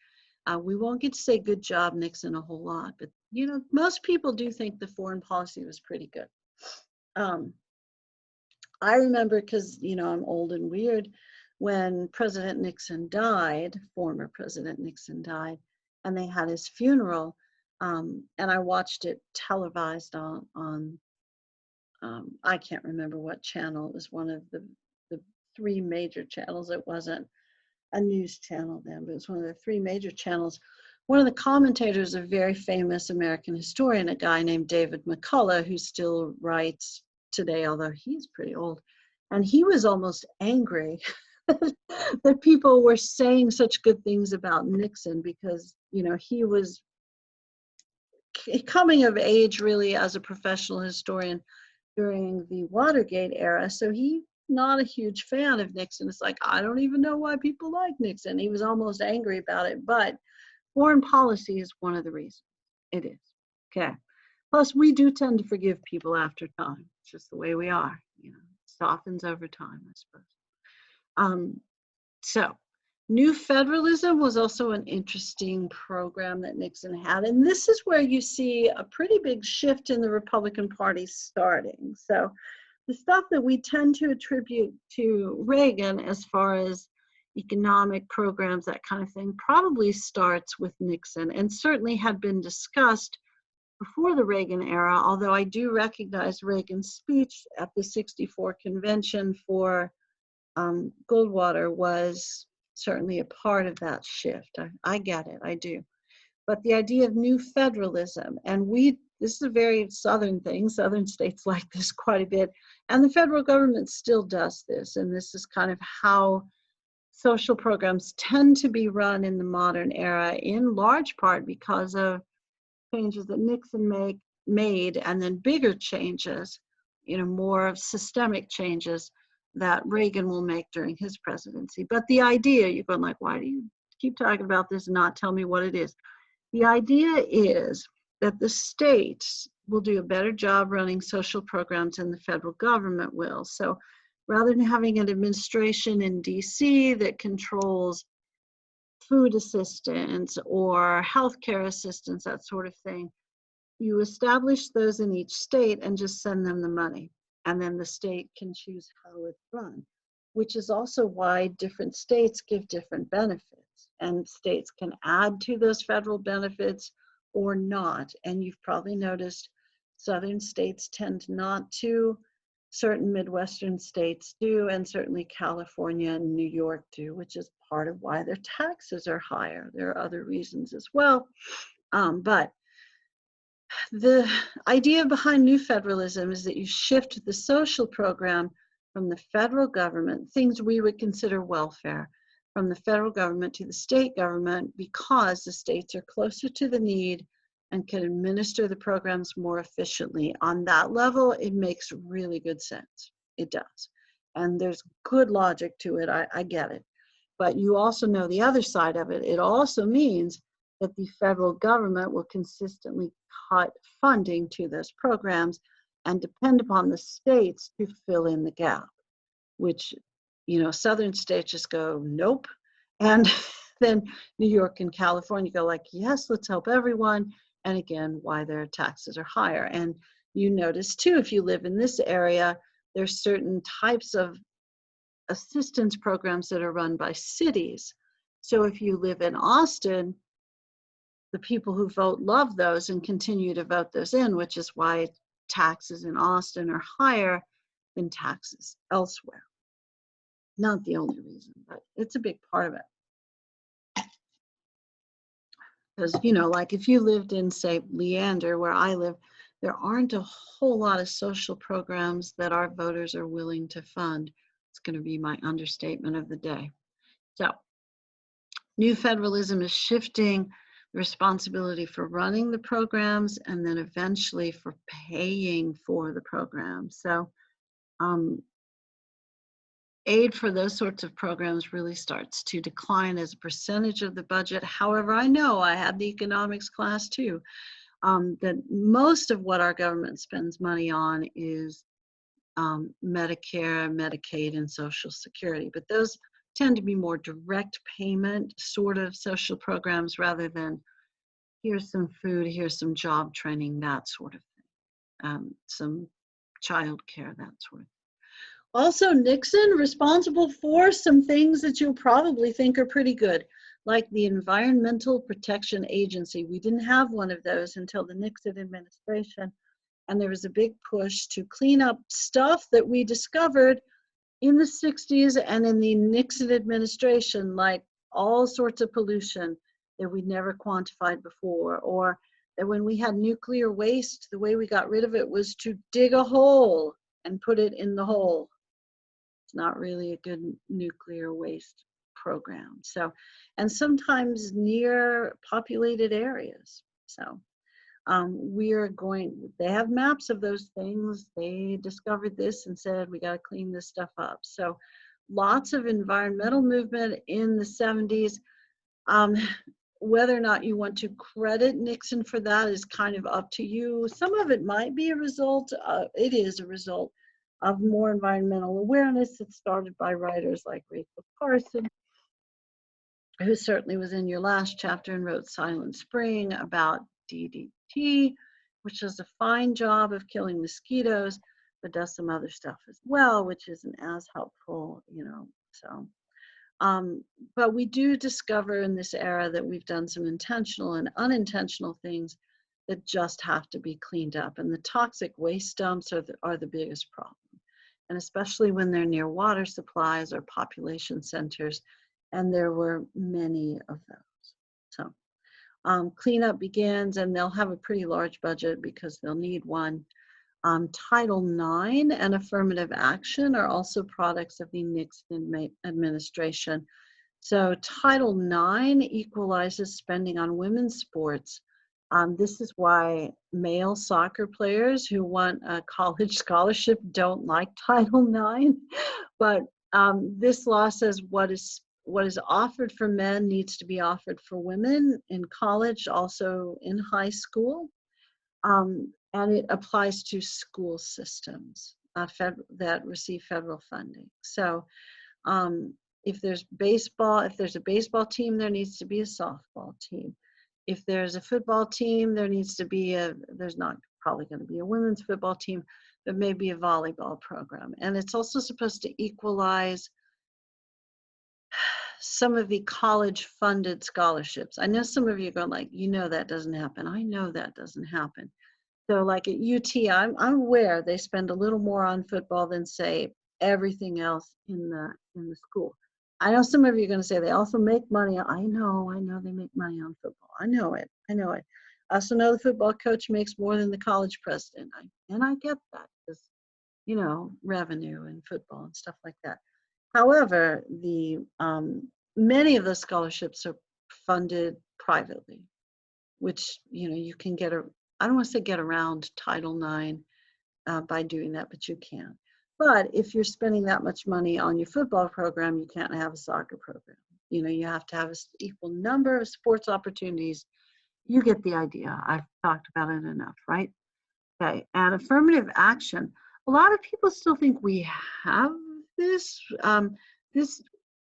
We won't get to say good job, Nixon, a whole lot, but you know, most people do think the foreign policy was pretty good. I remember, because you know I'm old and weird, when President Nixon died, former President Nixon died, and they had his funeral, and I watched it televised on I can't remember what channel. It was one of the three major channels. It wasn't a news channel then, but it was one of the three major channels. One of the commentators, a very famous American historian, a guy named David McCullough, who still writes today, although he's pretty old, and he was almost angry that people were saying such good things about Nixon because, you know, he was coming of age really as a professional historian during the Watergate era. So he's not a huge fan of Nixon. It's like, I don't even know why people like Nixon. He was almost angry about it, but foreign policy is one of the reasons. It is. Okay. Plus, we do tend to forgive people after time. It's just the way we are. You know, it softens over time, I suppose. So, New Federalism was also an interesting program that Nixon had. And this is where you see a pretty big shift in the Republican Party starting. So, the stuff that we tend to attribute to Reagan as far as economic programs, that kind of thing, probably starts with Nixon and certainly had been discussed before the Reagan era, although I do recognize Reagan's speech at the '64 convention for Goldwater was certainly a part of that shift. I get it, I do. But the idea of new federalism, and this is a very Southern thing. Southern states like this quite a bit. And the federal government still does this. And this is kind of how social programs tend to be run in the modern era, in large part because of changes that Nixon made, and then bigger changes, you know, more systemic changes that Reagan will make during his presidency. But the idea, you're going like, why do you keep talking about this and not tell me what it is? The idea is that the states will do a better job running social programs than the federal government will. So rather than having an administration in DC that controls food assistance or healthcare assistance, that sort of thing, you establish those in each state and just send them the money. And then the state can choose how it's run, which is also why different states give different benefits. And states can add to those federal benefits or not. And you've probably noticed Southern states tend not to, certain Midwestern states do, and certainly California and New York do, which is part of why their taxes are higher. There are other reasons as well. But the idea behind new federalism is that you shift the social program from the federal government, things we would consider welfare, from the federal government to the state government, because the states are closer to the need and can administer the programs more efficiently. On that level, it makes really good sense. It does. And there's good logic to it. I get it. But you also know the other side of it. It also means that the federal government will consistently cut funding to those programs and depend upon the states to fill in the gap, which, you know, Southern states just go, nope. And then New York and California go like, yes, let's help everyone. And again, why their taxes are higher. And you notice too, if you live in this area, there's certain types of assistance programs that are run by cities. So if you live in Austin, the people who vote love those and continue to vote those in, which is why taxes in Austin are higher than taxes elsewhere. Not the only reason, but it's a big part of it. Because, you know, like if you lived in, say, Leander, where I live, there aren't a whole lot of social programs that our voters are willing to fund. It's going to be my understatement of the day. So, new federalism is shifting the responsibility for running the programs and then eventually for paying for the programs. So, aid for those sorts of programs really starts to decline as a percentage of the budget. However, I know I had the economics class too, that most of what our government spends money on is Medicare, Medicaid, and Social Security. But those tend to be more direct payment sort of social programs rather than here's some food, here's some job training, that sort of thing, some child care, that sort of thing. Also, Nixon responsible for some things that you'll probably think are pretty good, like the Environmental Protection Agency. We didn't have one of those until the Nixon administration, and there was a big push to clean up stuff that we discovered in the 60s and in the Nixon administration, like all sorts of pollution that we'd never quantified before, or that when we had nuclear waste, the way we got rid of it was to dig a hole and put it in the hole. It's not really a good nuclear waste program. So, and sometimes near populated areas. So they have maps of those things. They discovered this and said, we got to clean this stuff up. So lots of environmental movement in the 70s. Whether or not you want to credit Nixon for that is kind of up to you. Some of it might be a result, it is a result of more environmental awareness that started by writers like Rachel Carson, who certainly was in your last chapter and wrote Silent Spring about DDT, which does a fine job of killing mosquitoes, but does some other stuff as well, which isn't as helpful, you know, so. But we do discover in this era that we've done some intentional and unintentional things that just have to be cleaned up. And the toxic waste dumps are the biggest problem. And especially when they're near water supplies or population centers, and there were many of those. So cleanup begins, and they'll have a pretty large budget because they'll need one. Title IX and affirmative action are also products of the Nixon administration. So Title IX equalizes spending on women's sports. This is why male soccer players who want a college scholarship don't like Title IX. But this law says what is offered for men needs to be offered for women in college, also in high school. And it applies to school systems that receive federal funding. So if there's a baseball team, there needs to be a softball team. If there's a football team, there's not probably going to be a women's football team, but maybe a volleyball program. And it's also supposed to equalize some of the college funded scholarships. I know some of you are going like, that doesn't happen. I know that doesn't happen. So like at UT, I'm aware they spend a little more on football than say everything else in the school. I know some of you are going to say they also make money. I know they make money on football. I know it. I also know the football coach makes more than the college president. And I get that because, revenue and football and stuff like that. However, many of those scholarships are funded privately, which, you can I don't want to say get around Title IX by doing that, but you can. But if you're spending that much money on your football program, you can't have a soccer program. You have to have an equal number of sports opportunities. You get the idea. I've talked about it enough, right? Okay, and affirmative action. A lot of people still think we have this.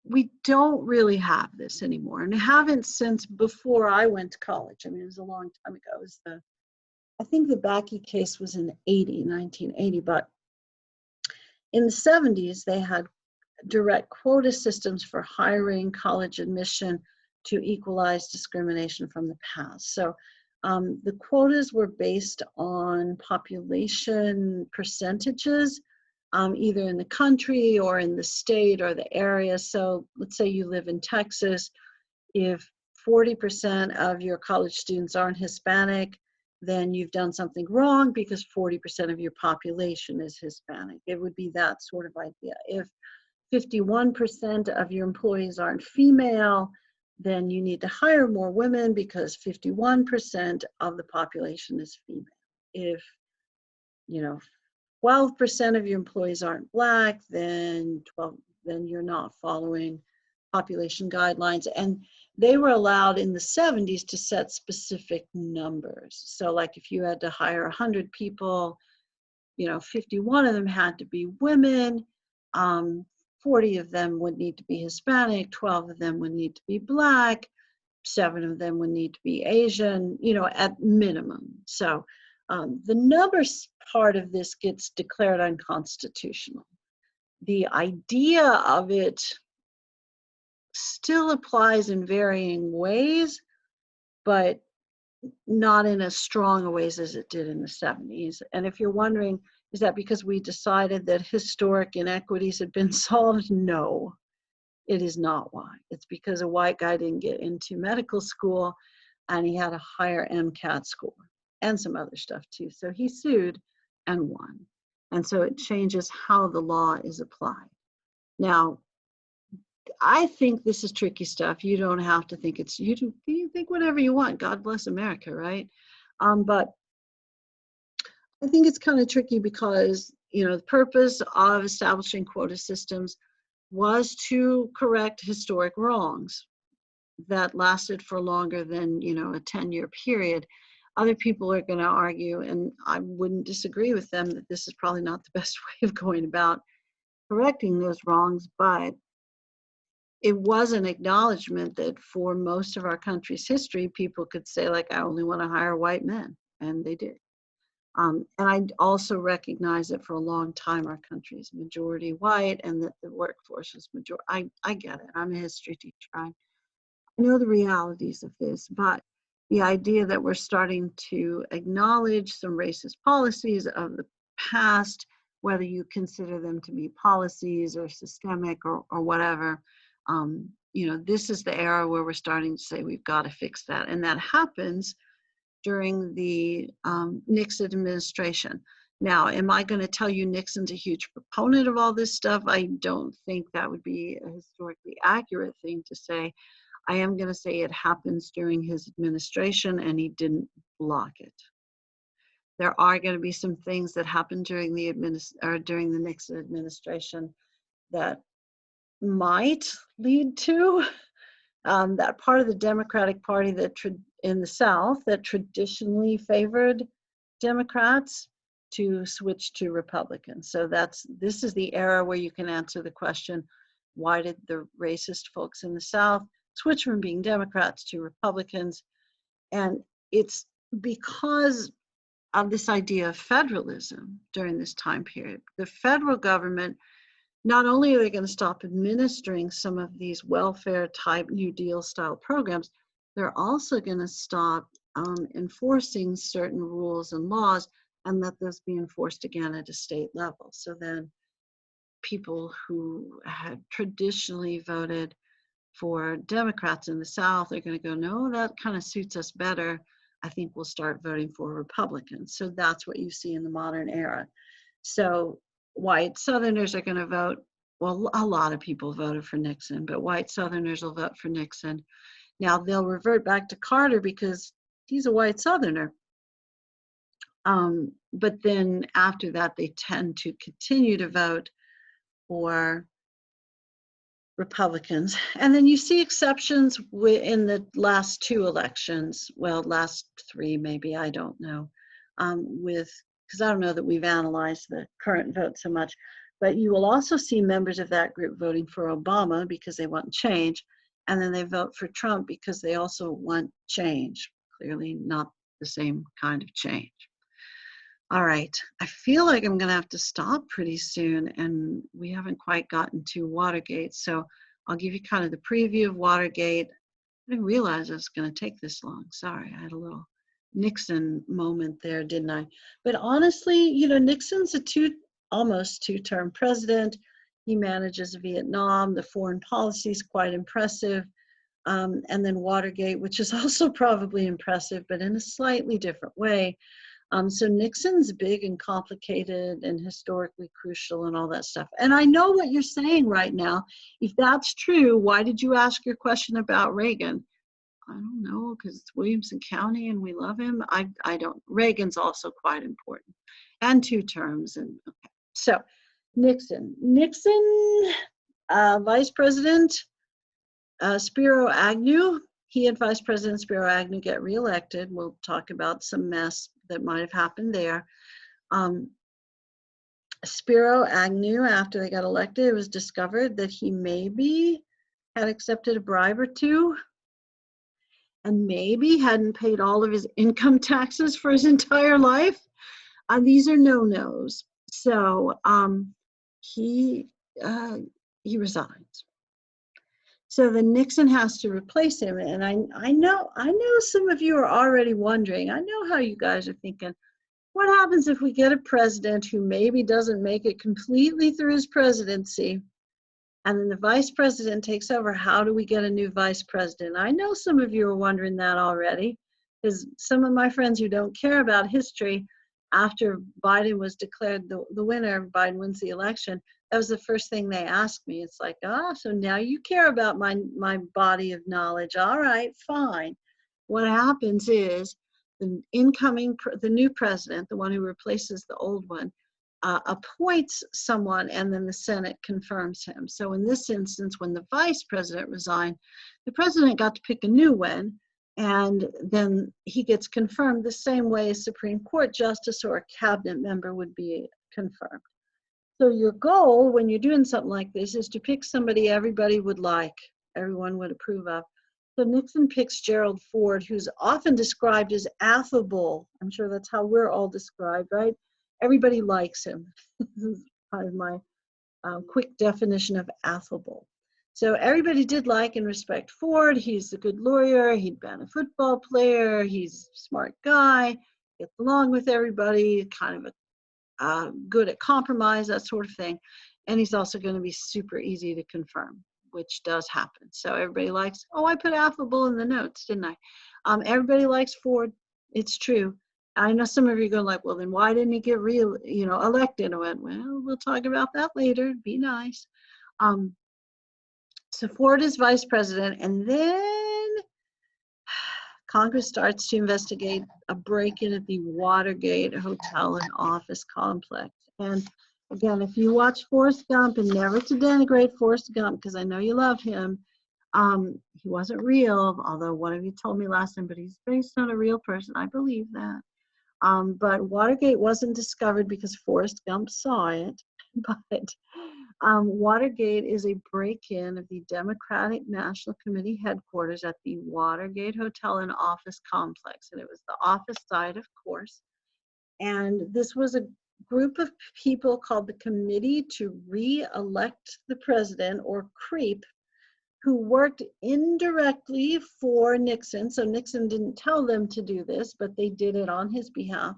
We don't really have this anymore, and haven't since before I went to college. I mean, it was a long time ago. It was I think the Bakke case was in 1980, but in the 70s, they had direct quota systems for hiring, college admission to equalize discrimination from the past. So the quotas were based on population percentages, either in the country or in the state or the area. So let's say you live in Texas. If 40% of your college students aren't Hispanic, then you've done something wrong because 40% of your population is Hispanic. It would be that sort of idea. If 51% of your employees aren't female, then you need to hire more women because 51% of the population is female. If, 12% of your employees aren't Black, then you're not following population guidelines. And they were allowed in the 70s to set specific numbers. So like if you had to hire 100 people, 51 of them had to be women, 40 of them would need to be Hispanic, 12 of them would need to be Black, 7 of them would need to be Asian, at minimum. So the numbers part of this gets declared unconstitutional. The idea of it still applies in varying ways, but not in as strong a ways as it did in the 70s. And if you're wondering, is that because we decided that historic inequities had been solved? No, it is not why. It's because a white guy didn't get into medical school and he had a higher MCAT score and some other stuff too. So he sued and won. And so it changes how the law is applied. Now, I think this is tricky stuff. You don't have to think you think whatever you want. God bless America, right? But I think it's kind of tricky because, the purpose of establishing quota systems was to correct historic wrongs that lasted for longer than, a 10-year period. Other people are going to argue, and I wouldn't disagree with them, that this is probably not the best way of going about correcting those wrongs, but it was an acknowledgement that for most of our country's history, people could say, like, I only want to hire white men, and they did. And I also recognize that for a long time, our country is majority white and that the workforce is majority. I get it. I'm a history teacher. I know the realities of this, but the idea that we're starting to acknowledge some racist policies of the past, whether you consider them to be policies or systemic or whatever, this is the era where we're starting to say we've got to fix that. And that happens during the Nixon administration. Now, am I going to tell you Nixon's a huge proponent of all this stuff? I don't think that would be a historically accurate thing to say. I am going to say it happens during his administration and he didn't block it. There are going to be some things that happened during the Nixon administration that might lead to that part of the Democratic Party that in the South that traditionally favored Democrats to switch to Republicans. So this is the era where you can answer the question, why did the racist folks in the South switch from being Democrats to Republicans? And it's because of this idea of federalism during this time period. The federal government, not only are they going to stop administering some of these welfare type New Deal style programs, they're also going to stop enforcing certain rules and laws and let those be enforced again at a state level. So then people who had traditionally voted for Democrats in the South are going to go, no, that kind of suits us better. I think we'll start voting for Republicans. So that's what you see in the modern era. So white Southerners are going to vote. Well, a lot of people voted for Nixon, but white Southerners will vote for Nixon. Now they'll revert back to Carter because he's a white Southerner. But then after that, they tend to continue to vote for Republicans. And then you see exceptions in the last 2 elections. Well, last 3 maybe, I don't know. Because I don't know that we've analyzed the current vote so much. But you will also see members of that group voting for Obama because they want change. And then they vote for Trump because they also want change. Clearly not the same kind of change. All right, I feel like I'm going to have to stop pretty soon, and we haven't quite gotten to Watergate. So I'll give you kind of the preview of Watergate. I didn't realize it was going to take this long. Sorry, I had a little Nixon moment there, didn't I? But honestly, Nixon's almost two-term president. He manages Vietnam. The foreign policy is quite impressive. and then Watergate, which is also probably impressive, but in a slightly different way. So Nixon's big and complicated and historically crucial and all that stuff. And I know what you're saying right now. If that's true, why did you ask your question about Reagan? I don't know, because it's Williamson County and we love him. I don't. Reagan's also quite important, and 2 terms. And okay. So Nixon, Vice President Spiro Agnew. He and Vice President Spiro Agnew get reelected. We'll talk about some mess that might have happened there. Spiro Agnew, after they got elected, it was discovered that he maybe had accepted a bribe or 2 and maybe hadn't paid all of his income taxes for his entire life. These are no-nos. So he resigns. So then Nixon has to replace him. And I know some of you are already wondering, I know how you guys are thinking, what happens if we get a president who maybe doesn't make it completely through his presidency, and then the vice president takes over? How do we get a new vice president? I know some of you are wondering that already, because some of my friends who don't care about history, after Biden was declared the winner, Biden wins the election, that was the first thing they asked me. It's like, so now you care about my body of knowledge. All right, fine. What happens is the new president, the one who replaces the old one, appoints someone, and then the Senate confirms him. So in this instance, when the vice president resigned, the president got to pick a new one, and then he gets confirmed the same way a Supreme Court justice or a cabinet member would be confirmed. So your goal when you're doing something like this is to pick somebody everybody would like, everyone would approve of. So Nixon picks Gerald Ford, who's often described as affable. I'm sure that's how we're all described, right? Everybody likes him. This is kind of my quick definition of affable. So everybody did like and respect Ford. He's a good lawyer. He'd been a football player. He's a smart guy, gets along with everybody, kind of good at compromise, that sort of thing. And he's also going to be super easy to confirm, which does happen. So everybody likes, I put affable in the notes, didn't I? Everybody likes Ford. It's true. I know some of you are going like, well, then why didn't he get elected? I went, well, we'll talk about that later. Be nice. So Ford is vice president, and then Congress starts to investigate a break-in at the Watergate Hotel and Office Complex. And again, if you watch Forrest Gump, and never to denigrate Forrest Gump, because I know you love him, he wasn't real, although one of you told me last time, but he's based on a real person. I believe that. But Watergate wasn't discovered because Forrest Gump saw it. But Watergate is a break-in of the Democratic National Committee headquarters at the Watergate Hotel and Office Complex. And it was the office side, of course. And this was a group of people called the Committee to Re-elect the President, or CREEP, who worked indirectly for Nixon. So Nixon didn't tell them to do this, but they did it on his behalf.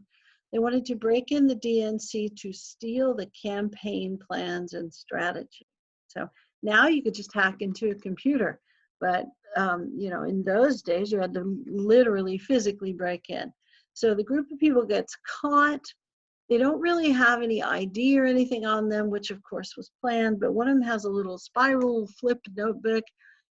They wanted to break in the DNC to steal the campaign plans and strategy. So now you could just hack into a computer, but in those days you had to literally physically break in. So the group of people gets caught. They don't really have any ID or anything on them, which of course was planned, but one of them has a little spiral flipped notebook,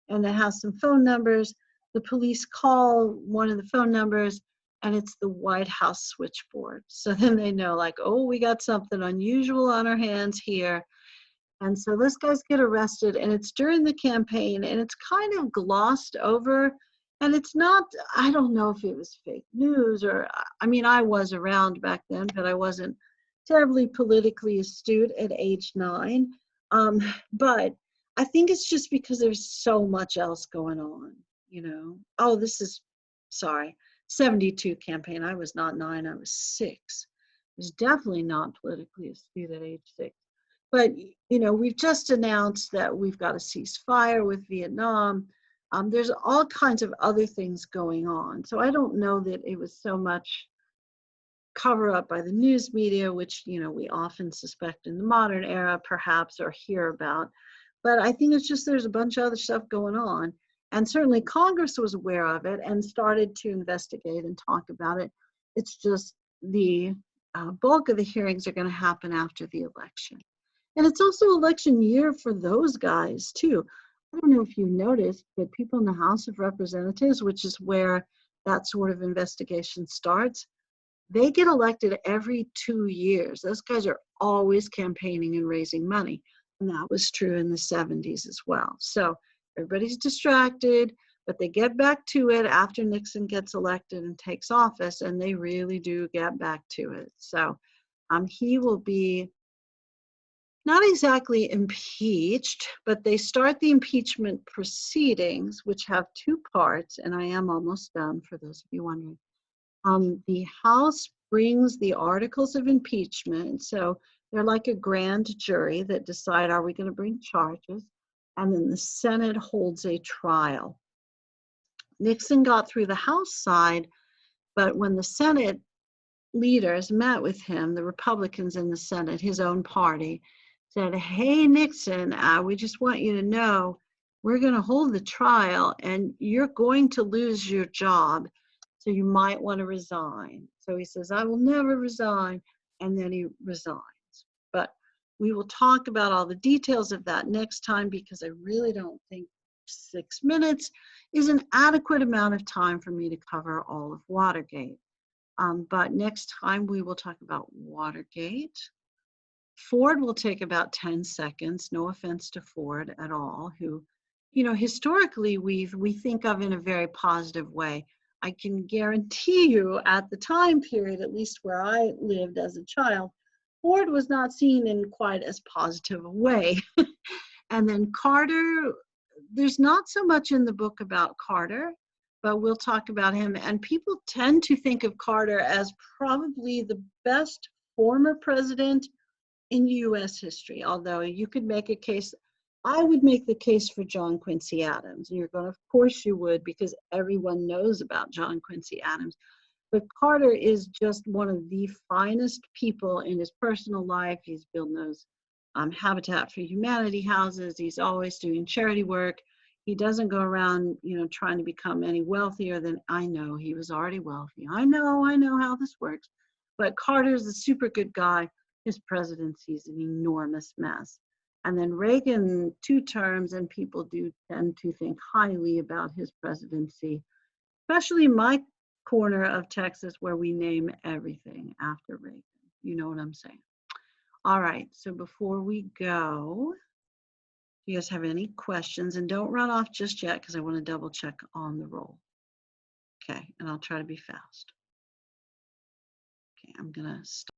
and it has some phone numbers. The police call one of the phone numbers, and it's the White House switchboard. So then they know, like, we got something unusual on our hands here. And so those guys get arrested, and it's during the campaign, and it's kind of glossed over. And it's not, I don't know if it was fake news, or, I was around back then, but I wasn't terribly politically astute at age 9. But I think it's just because there's so much else going on, this is, 72 campaign. I was not 9, I was 6. I was definitely not politically astute at age 6. But, we've just announced that we've got a ceasefire with Vietnam. There's all kinds of other things going on. So I don't know that it was so much cover up by the news media, which, we often suspect in the modern era, perhaps, or hear about. But I think it's just there's a bunch of other stuff going on. And certainly Congress was aware of it and started to investigate and talk about it. It's just the bulk of the hearings are going to happen after the election. And it's also election year for those guys too. I don't know if you noticed, but people in the House of Representatives, which is where that sort of investigation starts, they get elected every 2 years. Those guys are always campaigning and raising money. And that was true in the 70s as well. So everybody's distracted, but they get back to it after Nixon gets elected and takes office, and they really do get back to it. So he will be not exactly impeached, but they start the impeachment proceedings, which have two parts, and I am almost done for those of you wondering. The House brings the articles of impeachment, so they're like a grand jury that decide, are we going to bring charges? And then the Senate holds a trial. Nixon got through the House side, but when the Senate leaders met with him, the Republicans in the Senate, his own party, said, hey, Nixon, we just want you to know we're going to hold the trial and you're going to lose your job. So you might want to resign. So he says, I will never resign. And then he resigns. But we will talk about all the details of that next time, because I really don't think 6 minutes is an adequate amount of time for me to cover all of Watergate. But next time we will talk about Watergate. Ford will take about 10 seconds. No offense to Ford at all, who, you know, historically we think of in a very positive way. I can guarantee you at the time period, at least where I lived as a child, Ford was not seen in quite as positive a way. And then Carter, there's not so much in the book about Carter, but we'll talk about him. And people tend to think of Carter as probably the best former president in U.S. history, although you could make a case. I would make the case for John Quincy Adams. And you're going to, of course you would, because everyone knows about John Quincy Adams. But Carter is just one of the finest people in his personal life. He's building those Habitat for Humanity houses. He's always doing charity work. He doesn't go around, you know, trying to become any wealthier than, I know he was already wealthy. I know how this works. But Carter's a super good guy. His presidency is an enormous mess. And then Reagan, 2 terms, and people do tend to think highly about his presidency, especially my corner of Texas where we name everything after Reagan. You know what I'm saying? All right, so before we go, do you guys have any questions? And don't run off just yet, because I want to double check on the roll. Okay, and I'll try to be fast. Okay, I'm gonna stop.